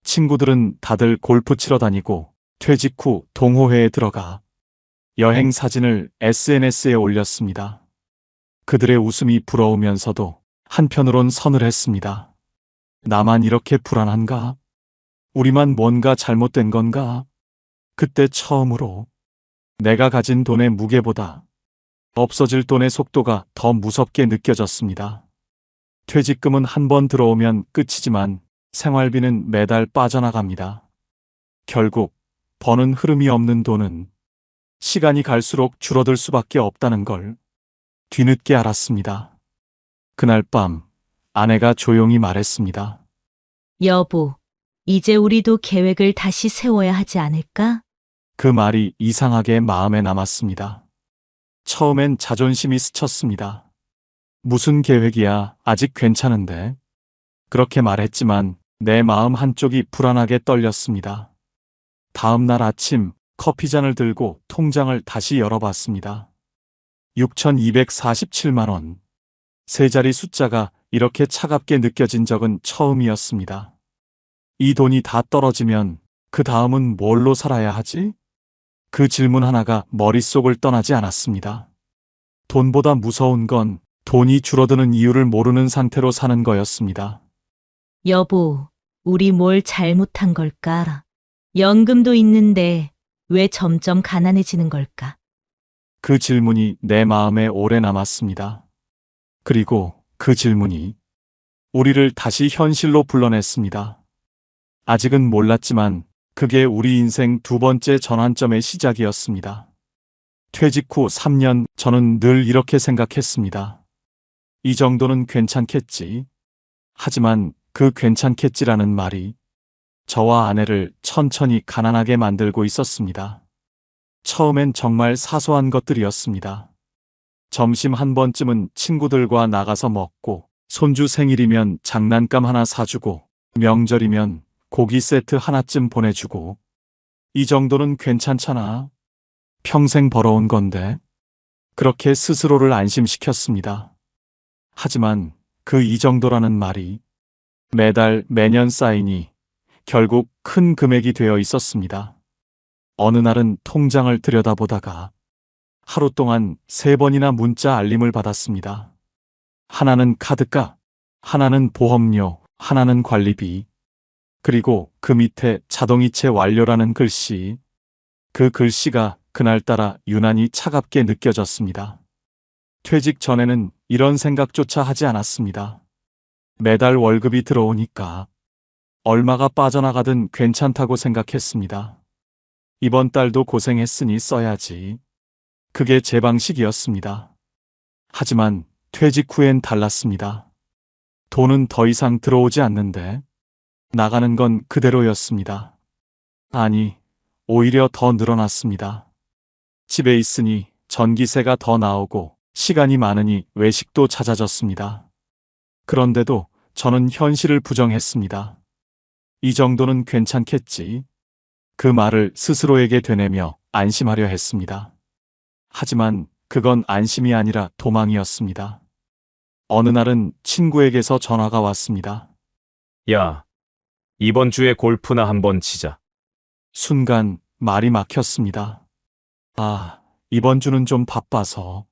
친구들은 다들 골프 치러 다니고 퇴직 후 동호회에 들어가 여행 사진을 SNS에 올렸습니다. 그들의 웃음이 부러우면서도 한편으론 서늘했습니다. 나만 이렇게 불안한가? 우리만 뭔가 잘못된 건가? 그때 처음으로 내가 가진 돈의 무게보다 없어질 돈의 속도가 더 무섭게 느껴졌습니다. 퇴직금은 한 번 들어오면 끝이지만 생활비는 매달 빠져나갑니다. 결국 버는 흐름이 없는 돈은 시간이 갈수록 줄어들 수밖에 없다는 걸 뒤늦게 알았습니다. 그날 밤 아내가 조용히 말했습니다. 여보, 이제 우리도 계획을 다시 세워야 하지 않을까? 그 말이 이상하게 마음에 남았습니다. 처음엔 자존심이 스쳤습니다. 무슨 계획이야, 아직 괜찮은데. 그렇게 말했지만 내 마음 한쪽이 불안하게 떨렸습니다. 다음 날 아침 커피잔을 들고 통장을 다시 열어봤습니다. 6,247만 원. 세 자리 숫자가 이렇게 차갑게 느껴진 적은 처음이었습니다. 이 돈이 다 떨어지면 그 다음은 뭘로 살아야 하지? 그 질문 하나가 머릿속을 떠나지 않았습니다. 돈보다 무서운 건 돈이 줄어드는 이유를 모르는 상태로 사는 거였습니다. 여보, 우리 뭘 잘못한 걸까? 연금도 있는데 왜 점점 가난해지는 걸까? 그 질문이 내 마음에 오래 남았습니다. 그리고 그 질문이 우리를 다시 현실로 불러냈습니다. 아직은 몰랐지만 그게 우리 인생 두 번째 전환점의 시작이었습니다. 퇴직 후 3년 저는 늘 이렇게 생각했습니다. 이 정도는 괜찮겠지. 하지만 그 괜찮겠지라는 말이 저와 아내를 천천히 가난하게 만들고 있었습니다. 처음엔 정말 사소한 것들이었습니다. 점심 한 번쯤은 친구들과 나가서 먹고, 손주 생일이면 장난감 하나 사주고, 명절이면 고기 세트 하나쯤 보내주고, 이 정도는 괜찮잖아. 평생 벌어온 건데. 그렇게 스스로를 안심시켰습니다. 하지만 그 이 정도라는 말이 매달 매년 쌓이니 결국 큰 금액이 되어 있었습니다. 어느 날은 통장을 들여다보다가 하루 동안 3번이나 문자 알림을 받았습니다. 하나는 카드값, 하나는 보험료, 하나는 관리비, 그리고 그 밑에 자동이체 완료라는 글씨. 그 글씨가 그날따라 유난히 차갑게 느껴졌습니다. 퇴직 전에는 이런 생각조차 하지 않았습니다. 매달 월급이 들어오니까 얼마가 빠져나가든 괜찮다고 생각했습니다. 이번 달도 고생했으니 써야지. 그게 제 방식이었습니다. 하지만 퇴직 후엔 달랐습니다. 돈은 더 이상 들어오지 않는데 나가는 건 그대로였습니다. 아니, 오히려 더 늘어났습니다. 집에 있으니 전기세가 더 나오고 시간이 많으니 외식도 잦아졌습니다. 그런데도 저는 현실을 부정했습니다. 이 정도는 괜찮겠지. 그 말을 스스로에게 되뇌며 안심하려 했습니다. 하지만 그건 안심이 아니라 도망이었습니다. 어느 날은 친구에게서 전화가 왔습니다. 야, 이번 주에 골프나 한번 치자. 순간 말이 막혔습니다. 아, 이번 주는 좀 바빠서.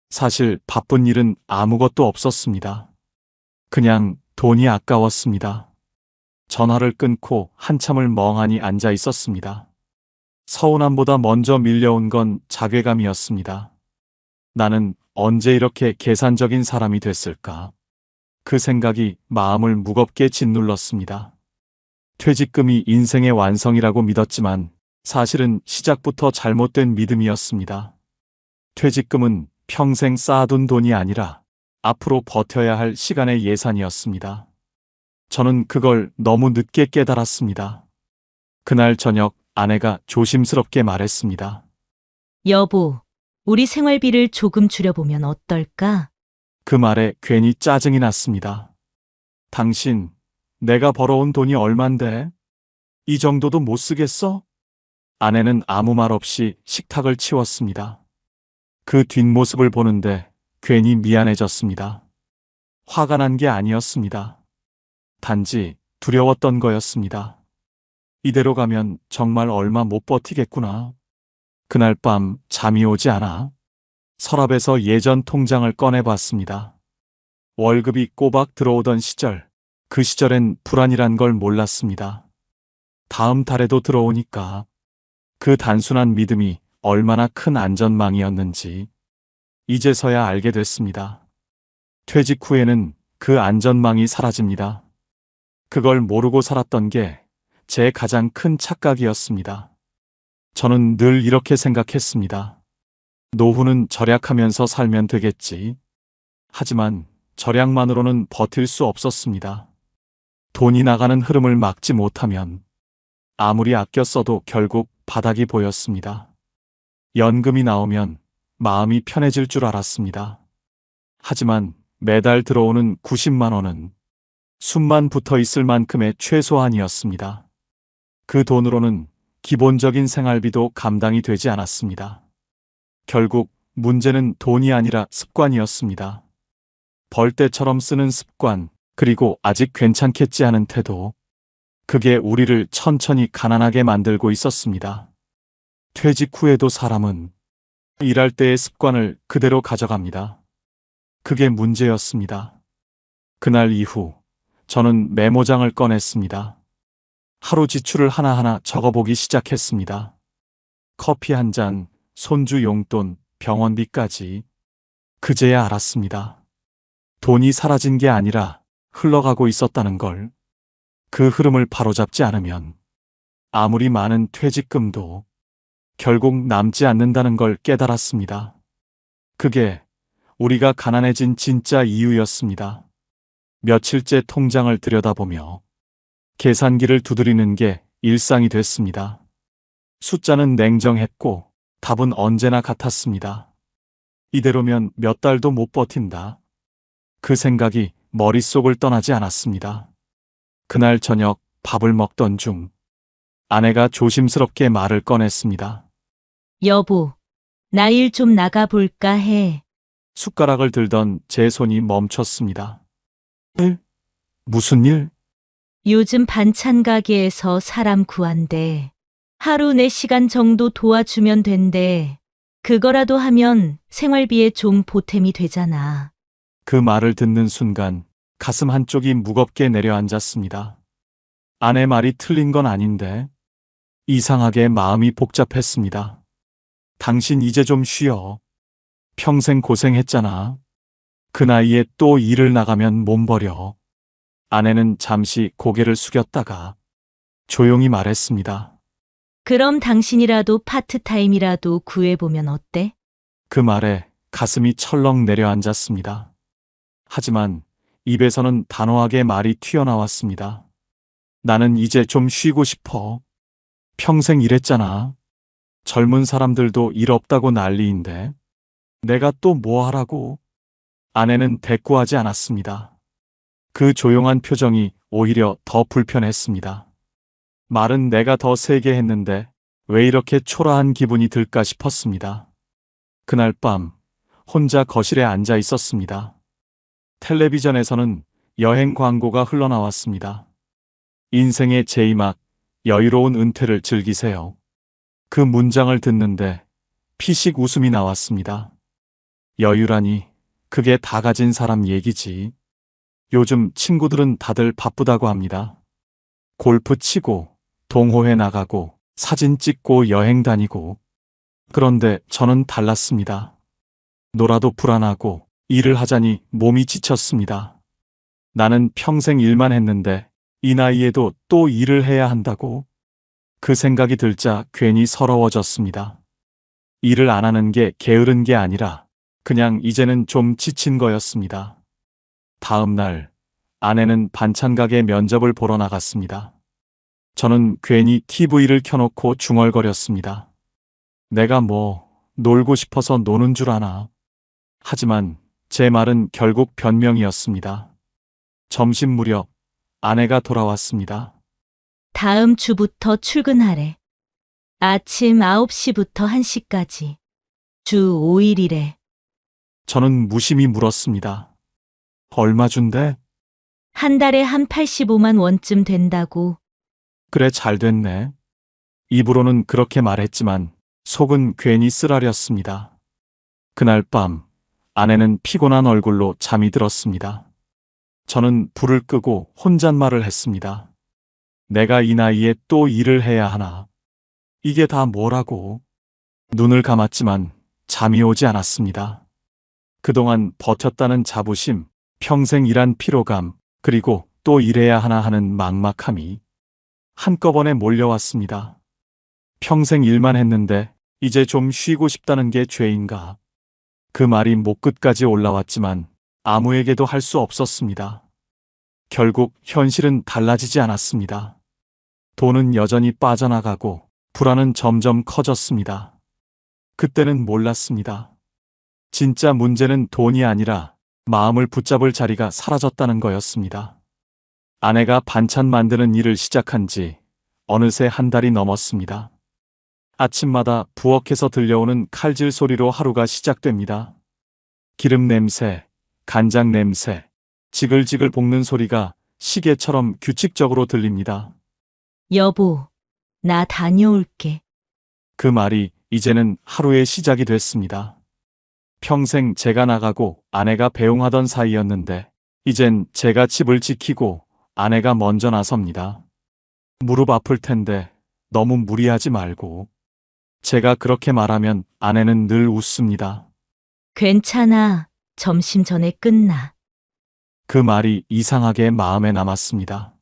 사실 바쁜 일은 아무것도 없었습니다. 그냥 돈이 아까웠습니다. 전화를 끊고 한참을 멍하니 앉아 있었습니다. 서운함보다 먼저 밀려온 건 자괴감이었습니다. 나는 언제 이렇게 계산적인 사람이 됐을까? 그 생각이 마음을 무겁게 짓눌렀습니다. 퇴직금이 인생의 완성이라고 믿었지만 사실은 시작부터 잘못된 믿음이었습니다. 퇴직금은 평생 쌓아둔 돈이 아니라 앞으로 버텨야 할 시간의 예산이었습니다. 저는 그걸 너무 늦게 깨달았습니다. 그날 저녁 아내가 조심스럽게 말했습니다. 여보, 우리 생활비를 조금 줄여보면 어떨까? 그 말에 괜히 짜증이 났습니다. 당신, 내가 벌어온 돈이 얼만데? 이 정도도 못 쓰겠어? 아내는 아무 말 없이 식탁을 치웠습니다. 그 뒷모습을 보는데 괜히 미안해졌습니다. 화가 난 게 아니었습니다. 단지 두려웠던 거였습니다. 이대로 가면 정말 얼마 못 버티겠구나. 그날 밤 잠이 오지 않아 서랍에서 예전 통장을 꺼내봤습니다. 월급이 꼬박 들어오던 시절, 그 시절엔 불안이란 걸 몰랐습니다. 다음 달에도 들어오니까 그 단순한 믿음이 얼마나 큰 안전망이었는지 이제서야 알게 됐습니다. 퇴직 후에는 그 안전망이 사라집니다. 그걸 모르고 살았던 게 제 가장 큰 착각이었습니다. 저는 늘 이렇게 생각했습니다. 노후는 절약하면서 살면 되겠지. 하지만 절약만으로는 버틸 수 없었습니다. 돈이 나가는 흐름을 막지 못하면 아무리 아껴 써도 결국 바닥이 보였습니다. 연금이 나오면 마음이 편해질 줄 알았습니다. 하지만 매달 들어오는 90만 원은 숨만 붙어 있을 만큼의 최소한이었습니다. 그 돈으로는 기본적인 생활비도 감당이 되지 않았습니다. 결국 문제는 돈이 아니라 습관이었습니다. 벌 때처럼 쓰는 습관, 그리고 아직 괜찮겠지 하는 태도. 그게 우리를 천천히 가난하게 만들고 있었습니다. 퇴직 후에도 사람은 일할 때의 습관을 그대로 가져갑니다. 그게 문제였습니다. 그날 이후 저는 메모장을 꺼냈습니다. 하루 지출을 하나하나 적어보기 시작했습니다. 커피 한 잔, 손주 용돈, 병원비까지. 그제야 알았습니다. 돈이 사라진 게 아니라 흘러가고 있었다는 걸. 그 흐름을 바로잡지 않으면 아무리 많은 퇴직금도 결국 남지 않는다는 걸 깨달았습니다. 그게 우리가 가난해진 진짜 이유였습니다. 며칠째 통장을 들여다보며 계산기를 두드리는 게 일상이 됐습니다. 숫자는 냉정했고 답은 언제나 같았습니다. 이대로면 몇 달도 못 버틴다. 그 생각이 머릿속을 떠나지 않았습니다. 그날 저녁 밥을 먹던 중 아내가 조심스럽게 말을 꺼냈습니다. 여보, 나 일 좀 나가볼까 해. 숟가락을 들던 제 손이 멈췄습니다. 일? 무슨 일? 요즘 반찬 가게에서 사람 구한대. 하루 4시간 정도 도와주면 된대. 그거라도 하면 생활비에 좀 보탬이 되잖아. 그 말을 듣는 순간 가슴 한쪽이 무겁게 내려앉았습니다. 아내 말이 틀린 건 아닌데 이상하게 마음이 복잡했습니다. 당신 이제 좀 쉬어. 평생 고생했잖아. 그 나이에 또 일을 나가면 몸 버려. 아내는 잠시 고개를 숙였다가 조용히 말했습니다. 그럼 당신이라도 파트타임이라도 구해보면 어때? 그 말에 가슴이 철렁 내려앉았습니다. 하지만 입에서는 단호하게 말이 튀어나왔습니다. 나는 이제 좀 쉬고 싶어. 평생 일했잖아. 젊은 사람들도 일 없다고 난리인데 내가 또 뭐 하라고? 아내는 대꾸하지 않았습니다. 그 조용한 표정이 오히려 더 불편했습니다. 말은 내가 더 세게 했는데 왜 이렇게 초라한 기분이 들까 싶었습니다. 그날 밤 혼자 거실에 앉아 있었습니다. 텔레비전에서는 여행 광고가 흘러나왔습니다. 인생의 제2막, 여유로운 은퇴를 즐기세요. 그 문장을 듣는데 피식 웃음이 나왔습니다. 여유라니, 그게 다 가진 사람 얘기지. 요즘 친구들은 다들 바쁘다고 합니다. 골프 치고, 동호회 나가고, 사진 찍고 여행 다니고. 그런데 저는 달랐습니다. 놀아도 불안하고, 일을 하자니 몸이 지쳤습니다. 나는 평생 일만 했는데 이 나이에도 또 일을 해야 한다고? 그 생각이 들자 괜히 서러워졌습니다. 일을 안 하는 게 게으른 게 아니라 그냥 이제는 좀 지친 거였습니다. 다음 날 아내는 반찬 가게 면접을 보러 나갔습니다. 저는 괜히 TV를 켜놓고 중얼거렸습니다. 내가 뭐 놀고 싶어서 노는 줄 아나. 하지만 제 말은 결국 변명이었습니다. 점심 무렵 아내가 돌아왔습니다. 다음 주부터 출근하래. 아침 9시부터 1시까지. 주 5일이래. 저는 무심히 물었습니다. 얼마 준대? 한 달에 한 85만 원쯤 된다고. 그래, 잘 됐네. 입으로는 그렇게 말했지만 속은 괜히 쓰라렸습니다. 그날 밤 아내는 피곤한 얼굴로 잠이 들었습니다. 저는 불을 끄고 혼잣말을 했습니다. 내가 이 나이에 또 일을 해야 하나? 이게 다 뭐라고? 눈을 감았지만 잠이 오지 않았습니다. 그동안 버텼다는 자부심, 평생 일한 피로감, 그리고 또 일해야 하나 하는 막막함이 한꺼번에 몰려왔습니다. 평생 일만 했는데 이제 좀 쉬고 싶다는 게 죄인가? 그 말이 목끝까지 올라왔지만 아무에게도 할 수 없었습니다. 결국 현실은 달라지지 않았습니다. 돈은 여전히 빠져나가고 불안은 점점 커졌습니다. 그때는 몰랐습니다. 진짜 문제는 돈이 아니라 마음을 붙잡을 자리가 사라졌다는 거였습니다. 아내가 반찬 만드는 일을 시작한 지 어느새 한 달이 넘었습니다. 아침마다 부엌에서 들려오는 칼질 소리로 하루가 시작됩니다. 기름 냄새, 간장 냄새, 지글지글 볶는 소리가 시계처럼 규칙적으로 들립니다. 여보, 나 다녀올게. 그 말이 이제는 하루의 시작이 됐습니다. 평생 제가 나가고 아내가 배웅하던 사이였는데 이젠 제가 집을 지키고 아내가 먼저 나섭니다. 무릎 아플 텐데 너무 무리하지 말고. 제가 그렇게 말하면 아내는 늘 웃습니다. 괜찮아. 점심 전에 끝나. 그 말이 이상하게 마음에 남았습니다.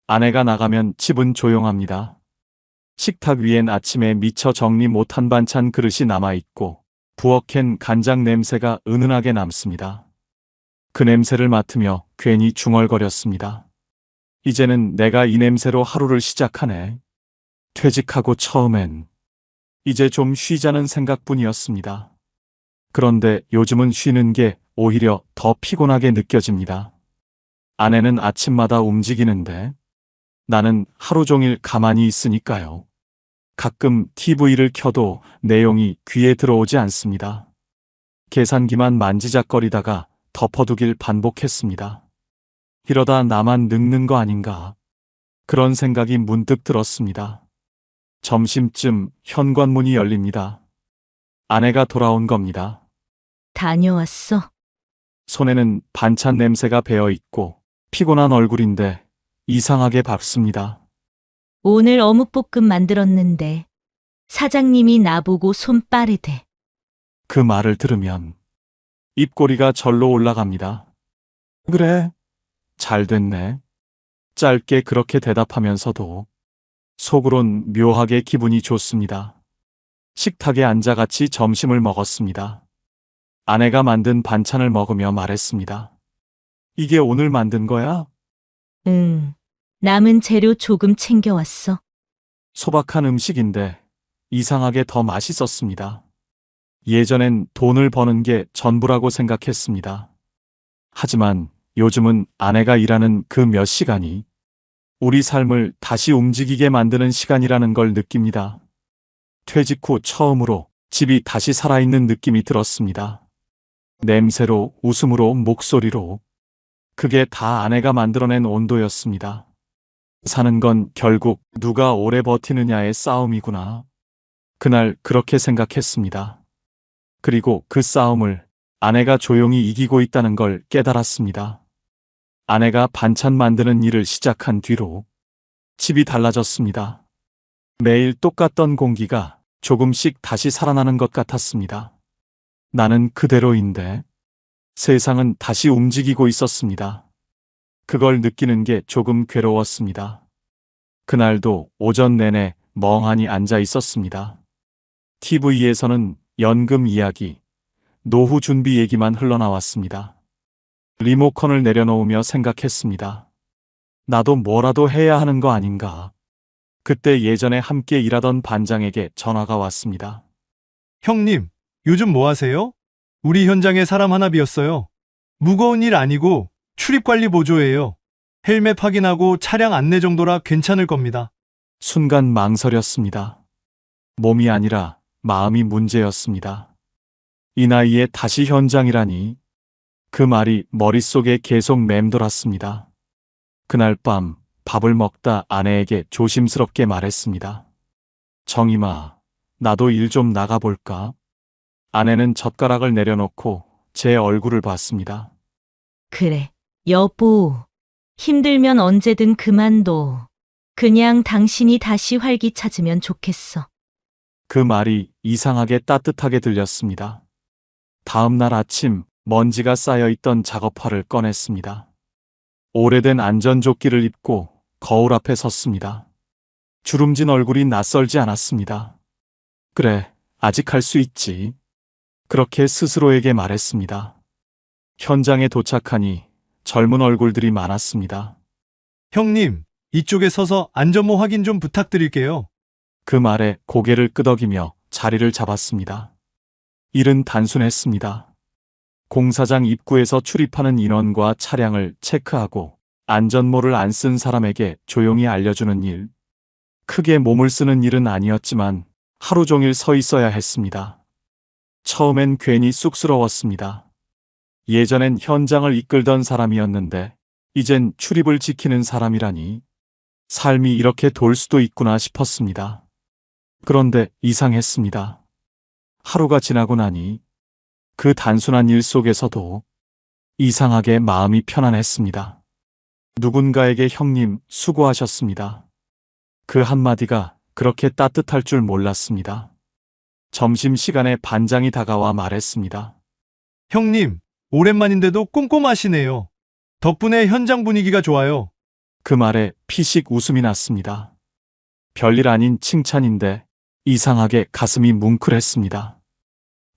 아내가 나가면 집은 조용합니다. 식탁 위엔 아침에 미처 정리 못한 반찬 그릇이 남아있고 부엌엔 간장 냄새가 은은하게 남습니다. 그 냄새를 맡으며 괜히 중얼거렸습니다. 이제는 내가 이 냄새로 하루를 시작하네. 퇴직하고 처음엔 이제 좀 쉬자는 생각뿐이었습니다. 그런데 요즘은 쉬는 게 오히려 더 피곤하게 느껴집니다. 아내는 아침마다 움직이는데 나는 하루 종일 가만히 있으니까요. 가끔 TV를 켜도 내용이 귀에 들어오지 않습니다. 계산기만 만지작거리다가 덮어두길 반복했습니다. 이러다 나만 늙는 거 아닌가? 그런 생각이 문득 들었습니다. 점심쯤 현관문이 열립니다. 아내가 돌아온 겁니다. 다녀왔어. 손에는 반찬 냄새가 배어 있고 피곤한 얼굴인데 이상하게 밝습니다. 오늘 어묵볶음 만들었는데 사장님이 나보고 손 빠르대. 그 말을 들으면 입꼬리가 절로 올라갑니다. 그래, 잘 됐네. 짧게 그렇게 대답하면서도 속으론 묘하게 기분이 좋습니다. 식탁에 앉아 같이 점심을 먹었습니다. 아내가 만든 반찬을 먹으며 말했습니다. 이게 오늘 만든 거야? 응. 남은 재료 조금 챙겨왔어. 소박한 음식인데 이상하게 더 맛있었습니다. 예전엔 돈을 버는 게 전부라고 생각했습니다. 하지만 요즘은 아내가 일하는 그 몇 시간이 우리 삶을 다시 움직이게 만드는 시간이라는 걸 느낍니다. 퇴직 후 처음으로 집이 다시 살아있는 느낌이 들었습니다. 냄새로, 웃음으로, 목소리로. 그게 다 아내가 만들어낸 온도였습니다. 사는 건 결국 누가 오래 버티느냐의 싸움이구나. 그날 그렇게 생각했습니다. 그리고 그 싸움을 아내가 조용히 이기고 있다는 걸 깨달았습니다. 아내가 반찬 만드는 일을 시작한 뒤로 집이 달라졌습니다. 매일 똑같던 공기가 조금씩 다시 살아나는 것 같았습니다. 나는 그대로인데 세상은 다시 움직이고 있었습니다. 그걸 느끼는 게 조금 괴로웠습니다. 그날도 오전 내내 멍하니 앉아 있었습니다. TV에서는 연금 이야기, 노후 준비 얘기만 흘러나왔습니다. 리모컨을 내려놓으며 생각했습니다. 나도 뭐라도 해야 하는 거 아닌가. 그때 예전에 함께 일하던 반장에게 전화가 왔습니다. 형님, 요즘 뭐 하세요? 우리 현장에 사람 하나 비었어요. 무거운 일 아니고 출입관리 보조예요. 헬멧 확인하고 차량 안내 정도라 괜찮을 겁니다. 순간 망설였습니다. 몸이 아니라 마음이 문제였습니다. 이 나이에 다시 현장이라니. 그 말이 머릿속에 계속 맴돌았습니다. 그날 밤 밥을 먹다 아내에게 조심스럽게 말했습니다. 정임아, 나도 일 좀 나가볼까? 아내는 젓가락을 내려놓고 제 얼굴을 봤습니다. 그래, 여보. 힘들면 언제든 그만둬. 그냥 당신이 다시 활기차지면 좋겠어. 그 말이 이상하게 따뜻하게 들렸습니다. 다음 날 아침 먼지가 쌓여있던 작업화를 꺼냈습니다. 오래된 안전조끼를 입고 거울 앞에 섰습니다. 주름진 얼굴이 낯설지 않았습니다. 그래, 아직 할 수 있지. 그렇게 스스로에게 말했습니다. 현장에 도착하니 젊은 얼굴들이 많았습니다. 형님, 이쪽에 서서 안전모 확인 좀 부탁드릴게요. 그 말에 고개를 끄덕이며 자리를 잡았습니다. 일은 단순했습니다. 공사장 입구에서 출입하는 인원과 차량을 체크하고 안전모를 안 쓴 사람에게 조용히 알려주는 일. 크게 몸을 쓰는 일은 아니었지만 하루 종일 서 있어야 했습니다. 처음엔 괜히 쑥스러웠습니다. 예전엔 현장을 이끌던 사람이었는데 이젠 출입을 지키는 사람이라니. 삶이 이렇게 돌 수도 있구나 싶었습니다. 그런데 이상했습니다. 하루가 지나고 나니 그 단순한 일 속에서도 이상하게 마음이 편안했습니다. 누군가에게 형님 수고하셨습니다. 그 한마디가 그렇게 따뜻할 줄 몰랐습니다. 점심시간에 반장이 다가와 말했습니다. 형님, 오랜만인데도 꼼꼼하시네요. 덕분에 현장 분위기가 좋아요. 그 말에 피식 웃음이 났습니다. 별일 아닌 칭찬인데 이상하게 가슴이 뭉클했습니다.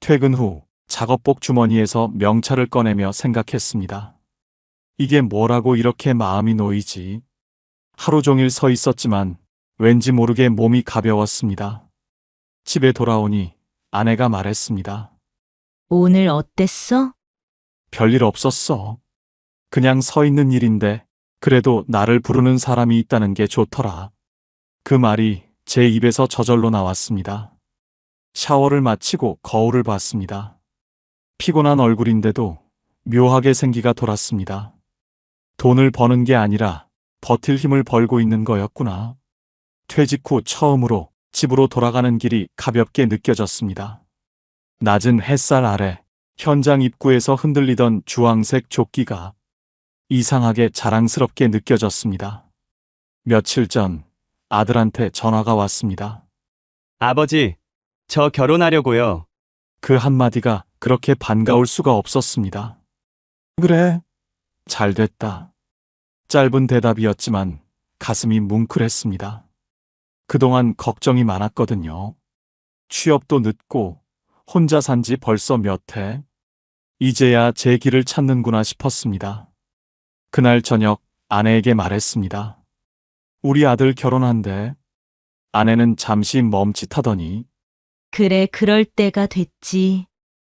퇴근 후 작업복 주머니에서 명찰을 꺼내며 생각했습니다. 이게 뭐라고 이렇게 마음이 놓이지? 하루 종일 서 있었지만 왠지 모르게 몸이 가벼웠습니다. 집에 돌아오니 아내가 말했습니다. 오늘 어땠어? 별일 없었어. 그냥 서 있는 일인데 그래도 나를 부르는 사람이 있다는 게 좋더라. 그 말이 제 입에서 저절로 나왔습니다. 샤워를 마치고 거울을 봤습니다. 피곤한 얼굴인데도 묘하게 생기가 돌았습니다. 돈을 버는 게 아니라 버틸 힘을 벌고 있는 거였구나. 퇴직 후 처음으로 집으로 돌아가는 길이 가볍게 느껴졌습니다. 낮은 햇살 아래 현장 입구에서 흔들리던 주황색 조끼가 이상하게 자랑스럽게 느껴졌습니다. 며칠 전 아들한테 전화가 왔습니다. 아버지, 저 결혼하려고요. 그 한마디가 그렇게 반가울 수가 없었습니다. 그래, 잘 됐다. 짧은 대답이었지만 가슴이 뭉클했습니다. 그동안 걱정이 많았거든요. 취업도 늦고 혼자 산 지 벌써 몇 해. 이제야 제 길을 찾는구나 싶었습니다. 그날 저녁 아내에게 말했습니다. 우리 아들 결혼한대. 아내는 잠시 멈칫하더니 그래, 그럴 때가 됐지.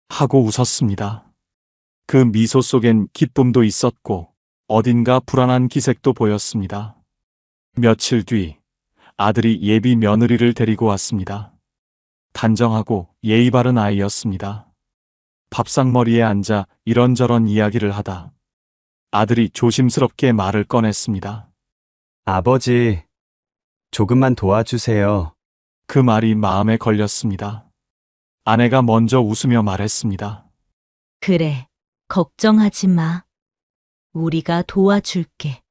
하고 웃었습니다. 그 미소 속엔 기쁨도 있었고 어딘가 불안한 기색도 보였습니다. 며칠 뒤 아들이 예비 며느리를 데리고 왔습니다. 단정하고 예의 바른 아이였습니다. 밥상머리에 앉아 이런저런 이야기를 하다 아들이 조심스럽게 말을 꺼냈습니다. 아버지, 조금만 도와주세요. 그 말이 마음에 걸렸습니다. 아내가 먼저 웃으며 말했습니다. 그래, 걱정하지 마. 우리가 도와줄게.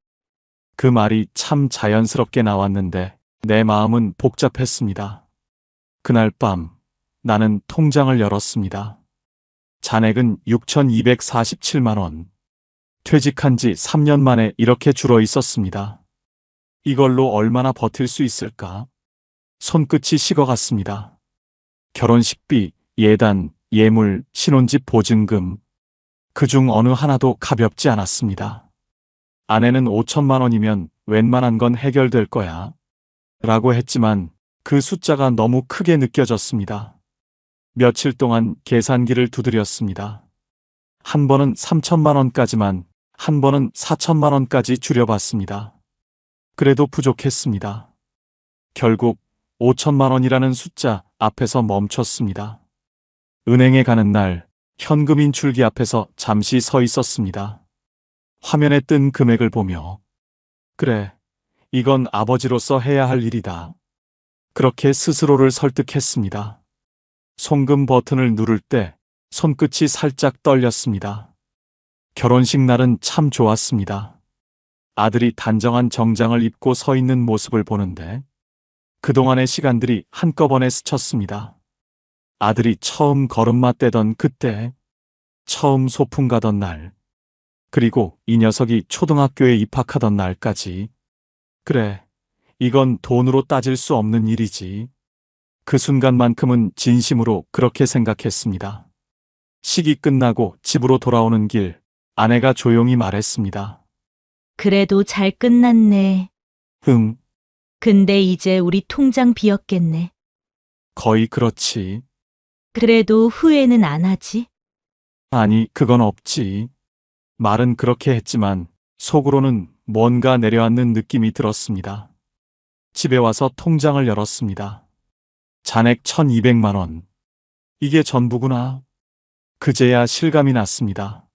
그 말이 참 자연스럽게 나왔는데 내 마음은 복잡했습니다. 그날 밤 나는 통장을 열었습니다. 잔액은 6,247만 원. 퇴직한 지 3년 만에 이렇게 줄어 있었습니다. 이걸로 얼마나 버틸 수 있을까? 손끝이 식어갔습니다. 결혼식비, 예단, 예물, 신혼집 보증금. 그중 어느 하나도 가볍지 않았습니다. 아내는 5천만 원이면 웬만한 건 해결될 거야. 라고 했지만 그 숫자가 너무 크게 느껴졌습니다. 며칠 동안 계산기를 두드렸습니다. 한 번은 3천만 원까지만, 한 번은 4천만 원까지 줄여봤습니다. 그래도 부족했습니다. 결국 5천만 원이라는 숫자 앞에서 멈췄습니다. 은행에 가는 날 현금 인출기 앞에서 잠시 서 있었습니다. 화면에 뜬 금액을 보며 그래, 이건 아버지로서 해야 할 일이다. 그렇게 스스로를 설득했습니다. 송금 버튼을 누를 때 손끝이 살짝 떨렸습니다. 결혼식 날은 참 좋았습니다. 아들이 단정한 정장을 입고 서 있는 모습을 보는데 그동안의 시간들이 한꺼번에 스쳤습니다. 아들이 처음 걸음마 떼던 그때, 처음 소풍 가던 날, 그리고 이 녀석이 초등학교에 입학하던 날까지. 그래, 이건 돈으로 따질 수 없는 일이지. 그 순간만큼은 진심으로 그렇게 생각했습니다. 식이 끝나고 집으로 돌아오는 길, 아내가 조용히 말했습니다. 그래도 잘 끝났네. 응, 근데 이제 우리 통장 비었겠네. 거의 그렇지. 그래도 후회는 안 하지? 아니, 그건 없지. 말은 그렇게 했지만 속으로는 뭔가 내려앉는 느낌이 들었습니다. 집에 와서 통장을 열었습니다. 잔액 1,200만 원. 이게 전부구나. 그제야 실감이 났습니다.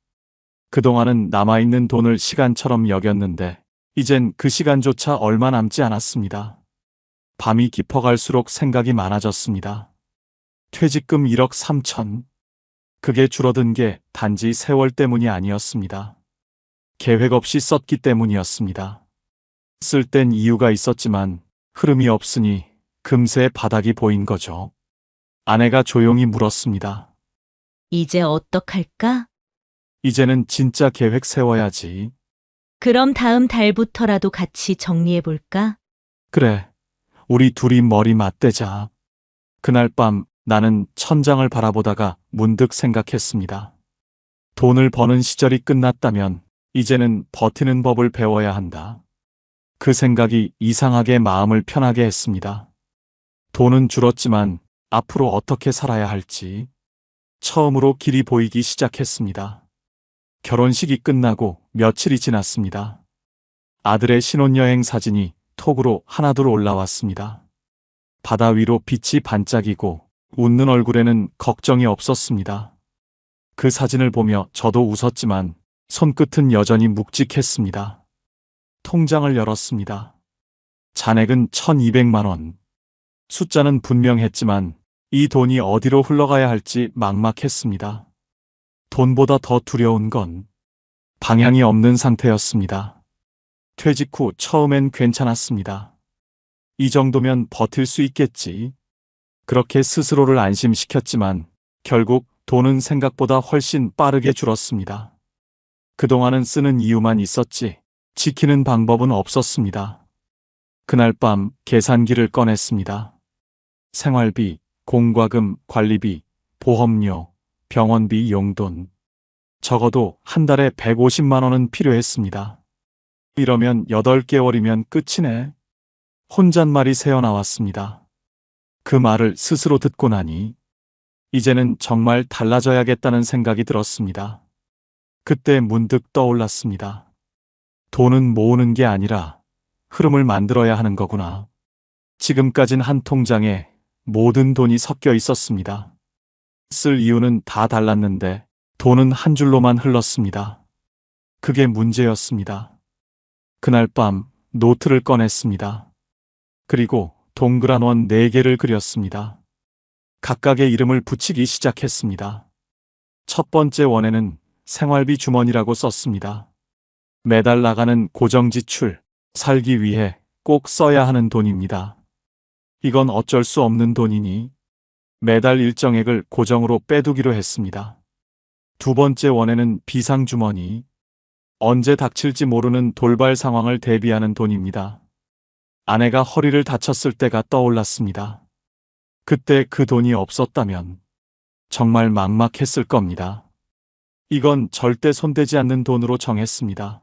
그동안은 남아있는 돈을 시간처럼 여겼는데 이젠 그 시간조차 얼마 남지 않았습니다. 밤이 깊어갈수록 생각이 많아졌습니다. 퇴직금 1억 3천. 그게 줄어든 게 단지 세월 때문이 아니었습니다. 계획 없이 썼기 때문이었습니다. 쓸 땐 이유가 있었지만 흐름이 없으니 금세 바닥이 보인 거죠. 아내가 조용히 물었습니다. 이제 어떡할까? 이제는 진짜 계획 세워야지. 그럼 다음 달부터라도 같이 정리해볼까? 그래, 우리 둘이 머리 맞대자. 그날 밤 나는 천장을 바라보다가 문득 생각했습니다. 돈을 버는 시절이 끝났다면 이제는 버티는 법을 배워야 한다. 그 생각이 이상하게 마음을 편하게 했습니다. 돈은 줄었지만 앞으로 어떻게 살아야 할지 처음으로 길이 보이기 시작했습니다. 결혼식이 끝나고 며칠이 지났습니다. 아들의 신혼여행 사진이 톡으로 하나둘 올라왔습니다. 바다 위로 빛이 반짝이고 웃는 얼굴에는 걱정이 없었습니다. 그 사진을 보며 저도 웃었지만 손끝은 여전히 묵직했습니다. 통장을 열었습니다. 잔액은 1,200만 원. 숫자는 분명했지만 이 돈이 어디로 흘러가야 할지 막막했습니다. 돈보다 더 두려운 건 방향이 없는 상태였습니다. 퇴직 후 처음엔 괜찮았습니다. 이 정도면 버틸 수 있겠지. 그렇게 스스로를 안심시켰지만 결국 돈은 생각보다 훨씬 빠르게 줄었습니다. 그동안은 쓰는 이유만 있었지 지키는 방법은 없었습니다. 그날 밤 계산기를 꺼냈습니다. 생활비, 공과금, 관리비, 보험료, 병원비, 용돈. 적어도 한 달에 150만 원은 필요했습니다. 이러면 8개월이면 끝이네. 혼잣말이 새어나왔습니다. 그 말을 스스로 듣고 나니 이제는 정말 달라져야겠다는 생각이 들었습니다. 그때 문득 떠올랐습니다. 돈은 모으는 게 아니라 흐름을 만들어야 하는 거구나. 지금까진 한 통장에 모든 돈이 섞여 있었습니다. 쓸 이유는 다 달랐는데 돈은 한 줄로만 흘렀습니다. 그게 문제였습니다. 그날 밤 노트를 꺼냈습니다. 그리고 동그란 원 4개를 그렸습니다. 각각의 이름을 붙이기 시작했습니다. 첫 번째 원에는 생활비 주머니라고 썼습니다. 매달 나가는 고정지출, 살기 위해 꼭 써야 하는 돈입니다. 이건 어쩔 수 없는 돈이니 매달 일정액을 고정으로 빼두기로 했습니다. 두 번째 원에는 비상주머니, 언제 닥칠지 모르는 돌발 상황을 대비하는 돈입니다. 아내가 허리를 다쳤을 때가 떠올랐습니다. 그때 그 돈이 없었다면 정말 막막했을 겁니다. 이건 절대 손대지 않는 돈으로 정했습니다.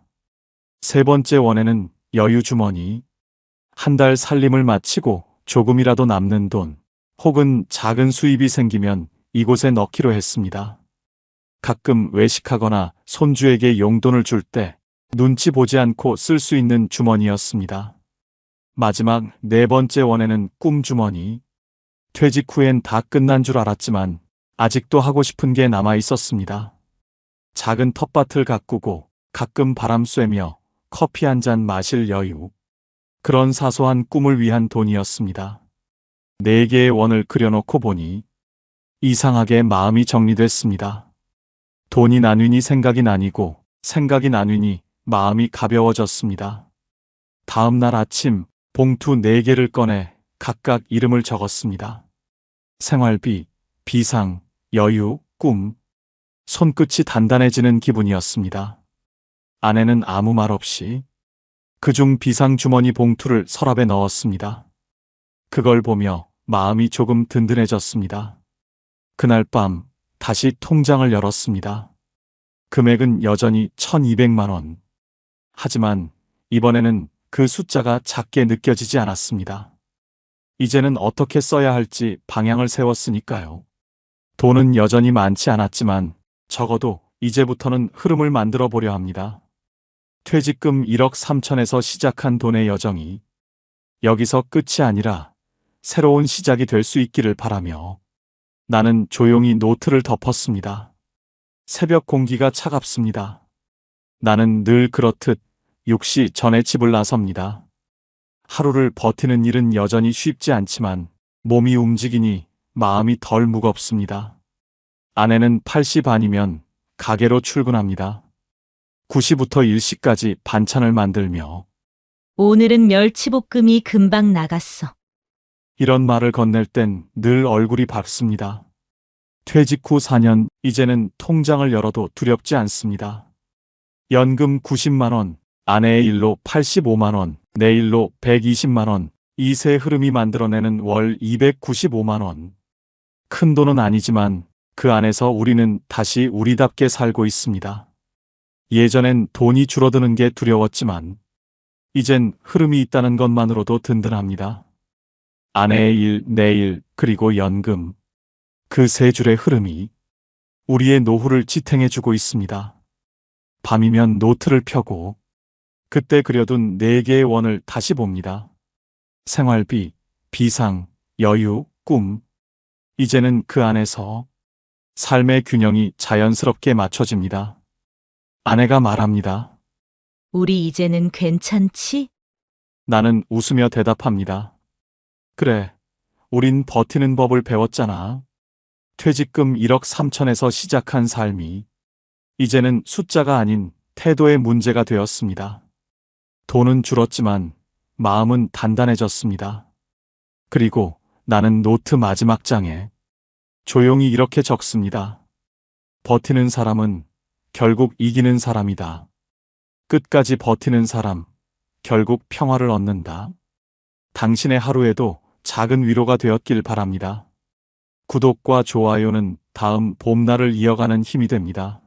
세 번째 원에는 여유 주머니, 한 달 살림을 마치고 조금이라도 남는 돈, 혹은 작은 수입이 생기면 이곳에 넣기로 했습니다. 가끔 외식하거나 손주에게 용돈을 줄 때 눈치 보지 않고 쓸 수 있는 주머니였습니다. 마지막 네 번째 원에는 꿈 주머니. 퇴직 후엔 다 끝난 줄 알았지만 아직도 하고 싶은 게 남아 있었습니다. 작은 텃밭을 가꾸고 가끔 바람 쐬며 커피 한 잔 마실 여유. 그런 사소한 꿈을 위한 돈이었습니다. 네 개의 원을 그려놓고 보니 이상하게 마음이 정리됐습니다. 돈이 나뉘니 생각이 나뉘고 생각이 나뉘니 마음이 가벼워졌습니다. 다음 날 아침 봉투 4개를 꺼내 각각 이름을 적었습니다. 생활비, 비상, 여유, 꿈. 손끝이 단단해지는 기분이었습니다. 아내는 아무 말 없이 그중 비상 주머니 봉투를 서랍에 넣었습니다. 그걸 보며 마음이 조금 든든해졌습니다. 그날 밤 다시 통장을 열었습니다. 금액은 여전히 1,200만 원. 하지만 이번에는 그 숫자가 작게 느껴지지 않았습니다. 이제는 어떻게 써야 할지 방향을 세웠으니까요. 돈은 여전히 많지 않았지만 적어도 이제부터는 흐름을 만들어 보려 합니다. 퇴직금 1억 3천에서 시작한 돈의 여정이 여기서 끝이 아니라 새로운 시작이 될 수 있기를 바라며 나는 조용히 노트를 덮었습니다. 새벽 공기가 차갑습니다. 나는 늘 그렇듯 6시 전에 집을 나섭니다. 하루를 버티는 일은 여전히 쉽지 않지만 몸이 움직이니 마음이 덜 무겁습니다. 아내는 8시 반이면 가게로 출근합니다. 9시부터 1시까지 반찬을 만들며 오늘은 멸치볶음이 금방 나갔어. 이런 말을 건넬 땐 늘 얼굴이 밝습니다. 퇴직 후 4년, 이제는 통장을 열어도 두렵지 않습니다. 연금 90만 원, 아내의 일로 85만 원, 내 일로 120만 원, 이 세 흐름이 만들어내는 월 295만 원. 큰 돈은 아니지만 그 안에서 우리는 다시 우리답게 살고 있습니다. 예전엔 돈이 줄어드는 게 두려웠지만 이젠 흐름이 있다는 것만으로도 든든합니다. 아내의 일, 내 일, 그리고 연금. 그 세 줄의 흐름이 우리의 노후를 지탱해주고 있습니다. 밤이면 노트를 펴고 그때 그려둔 4개의 원을 다시 봅니다. 생활비, 비상, 여유, 꿈. 이제는 그 안에서 삶의 균형이 자연스럽게 맞춰집니다. 아내가 말합니다. 우리 이제는 괜찮지? 나는 웃으며 대답합니다. 그래, 우린 버티는 법을 배웠잖아. 퇴직금 1억 3천에서 시작한 삶이 이제는 숫자가 아닌 태도의 문제가 되었습니다. 돈은 줄었지만 마음은 단단해졌습니다. 그리고 나는 노트 마지막 장에 조용히 이렇게 적습니다. 버티는 사람은 결국 이기는 사람이다. 끝까지 버티는 사람, 결국 평화를 얻는다. 당신의 하루에도 작은 위로가 되었길 바랍니다. 구독과 좋아요는 다음 봄날을 이어가는 힘이 됩니다.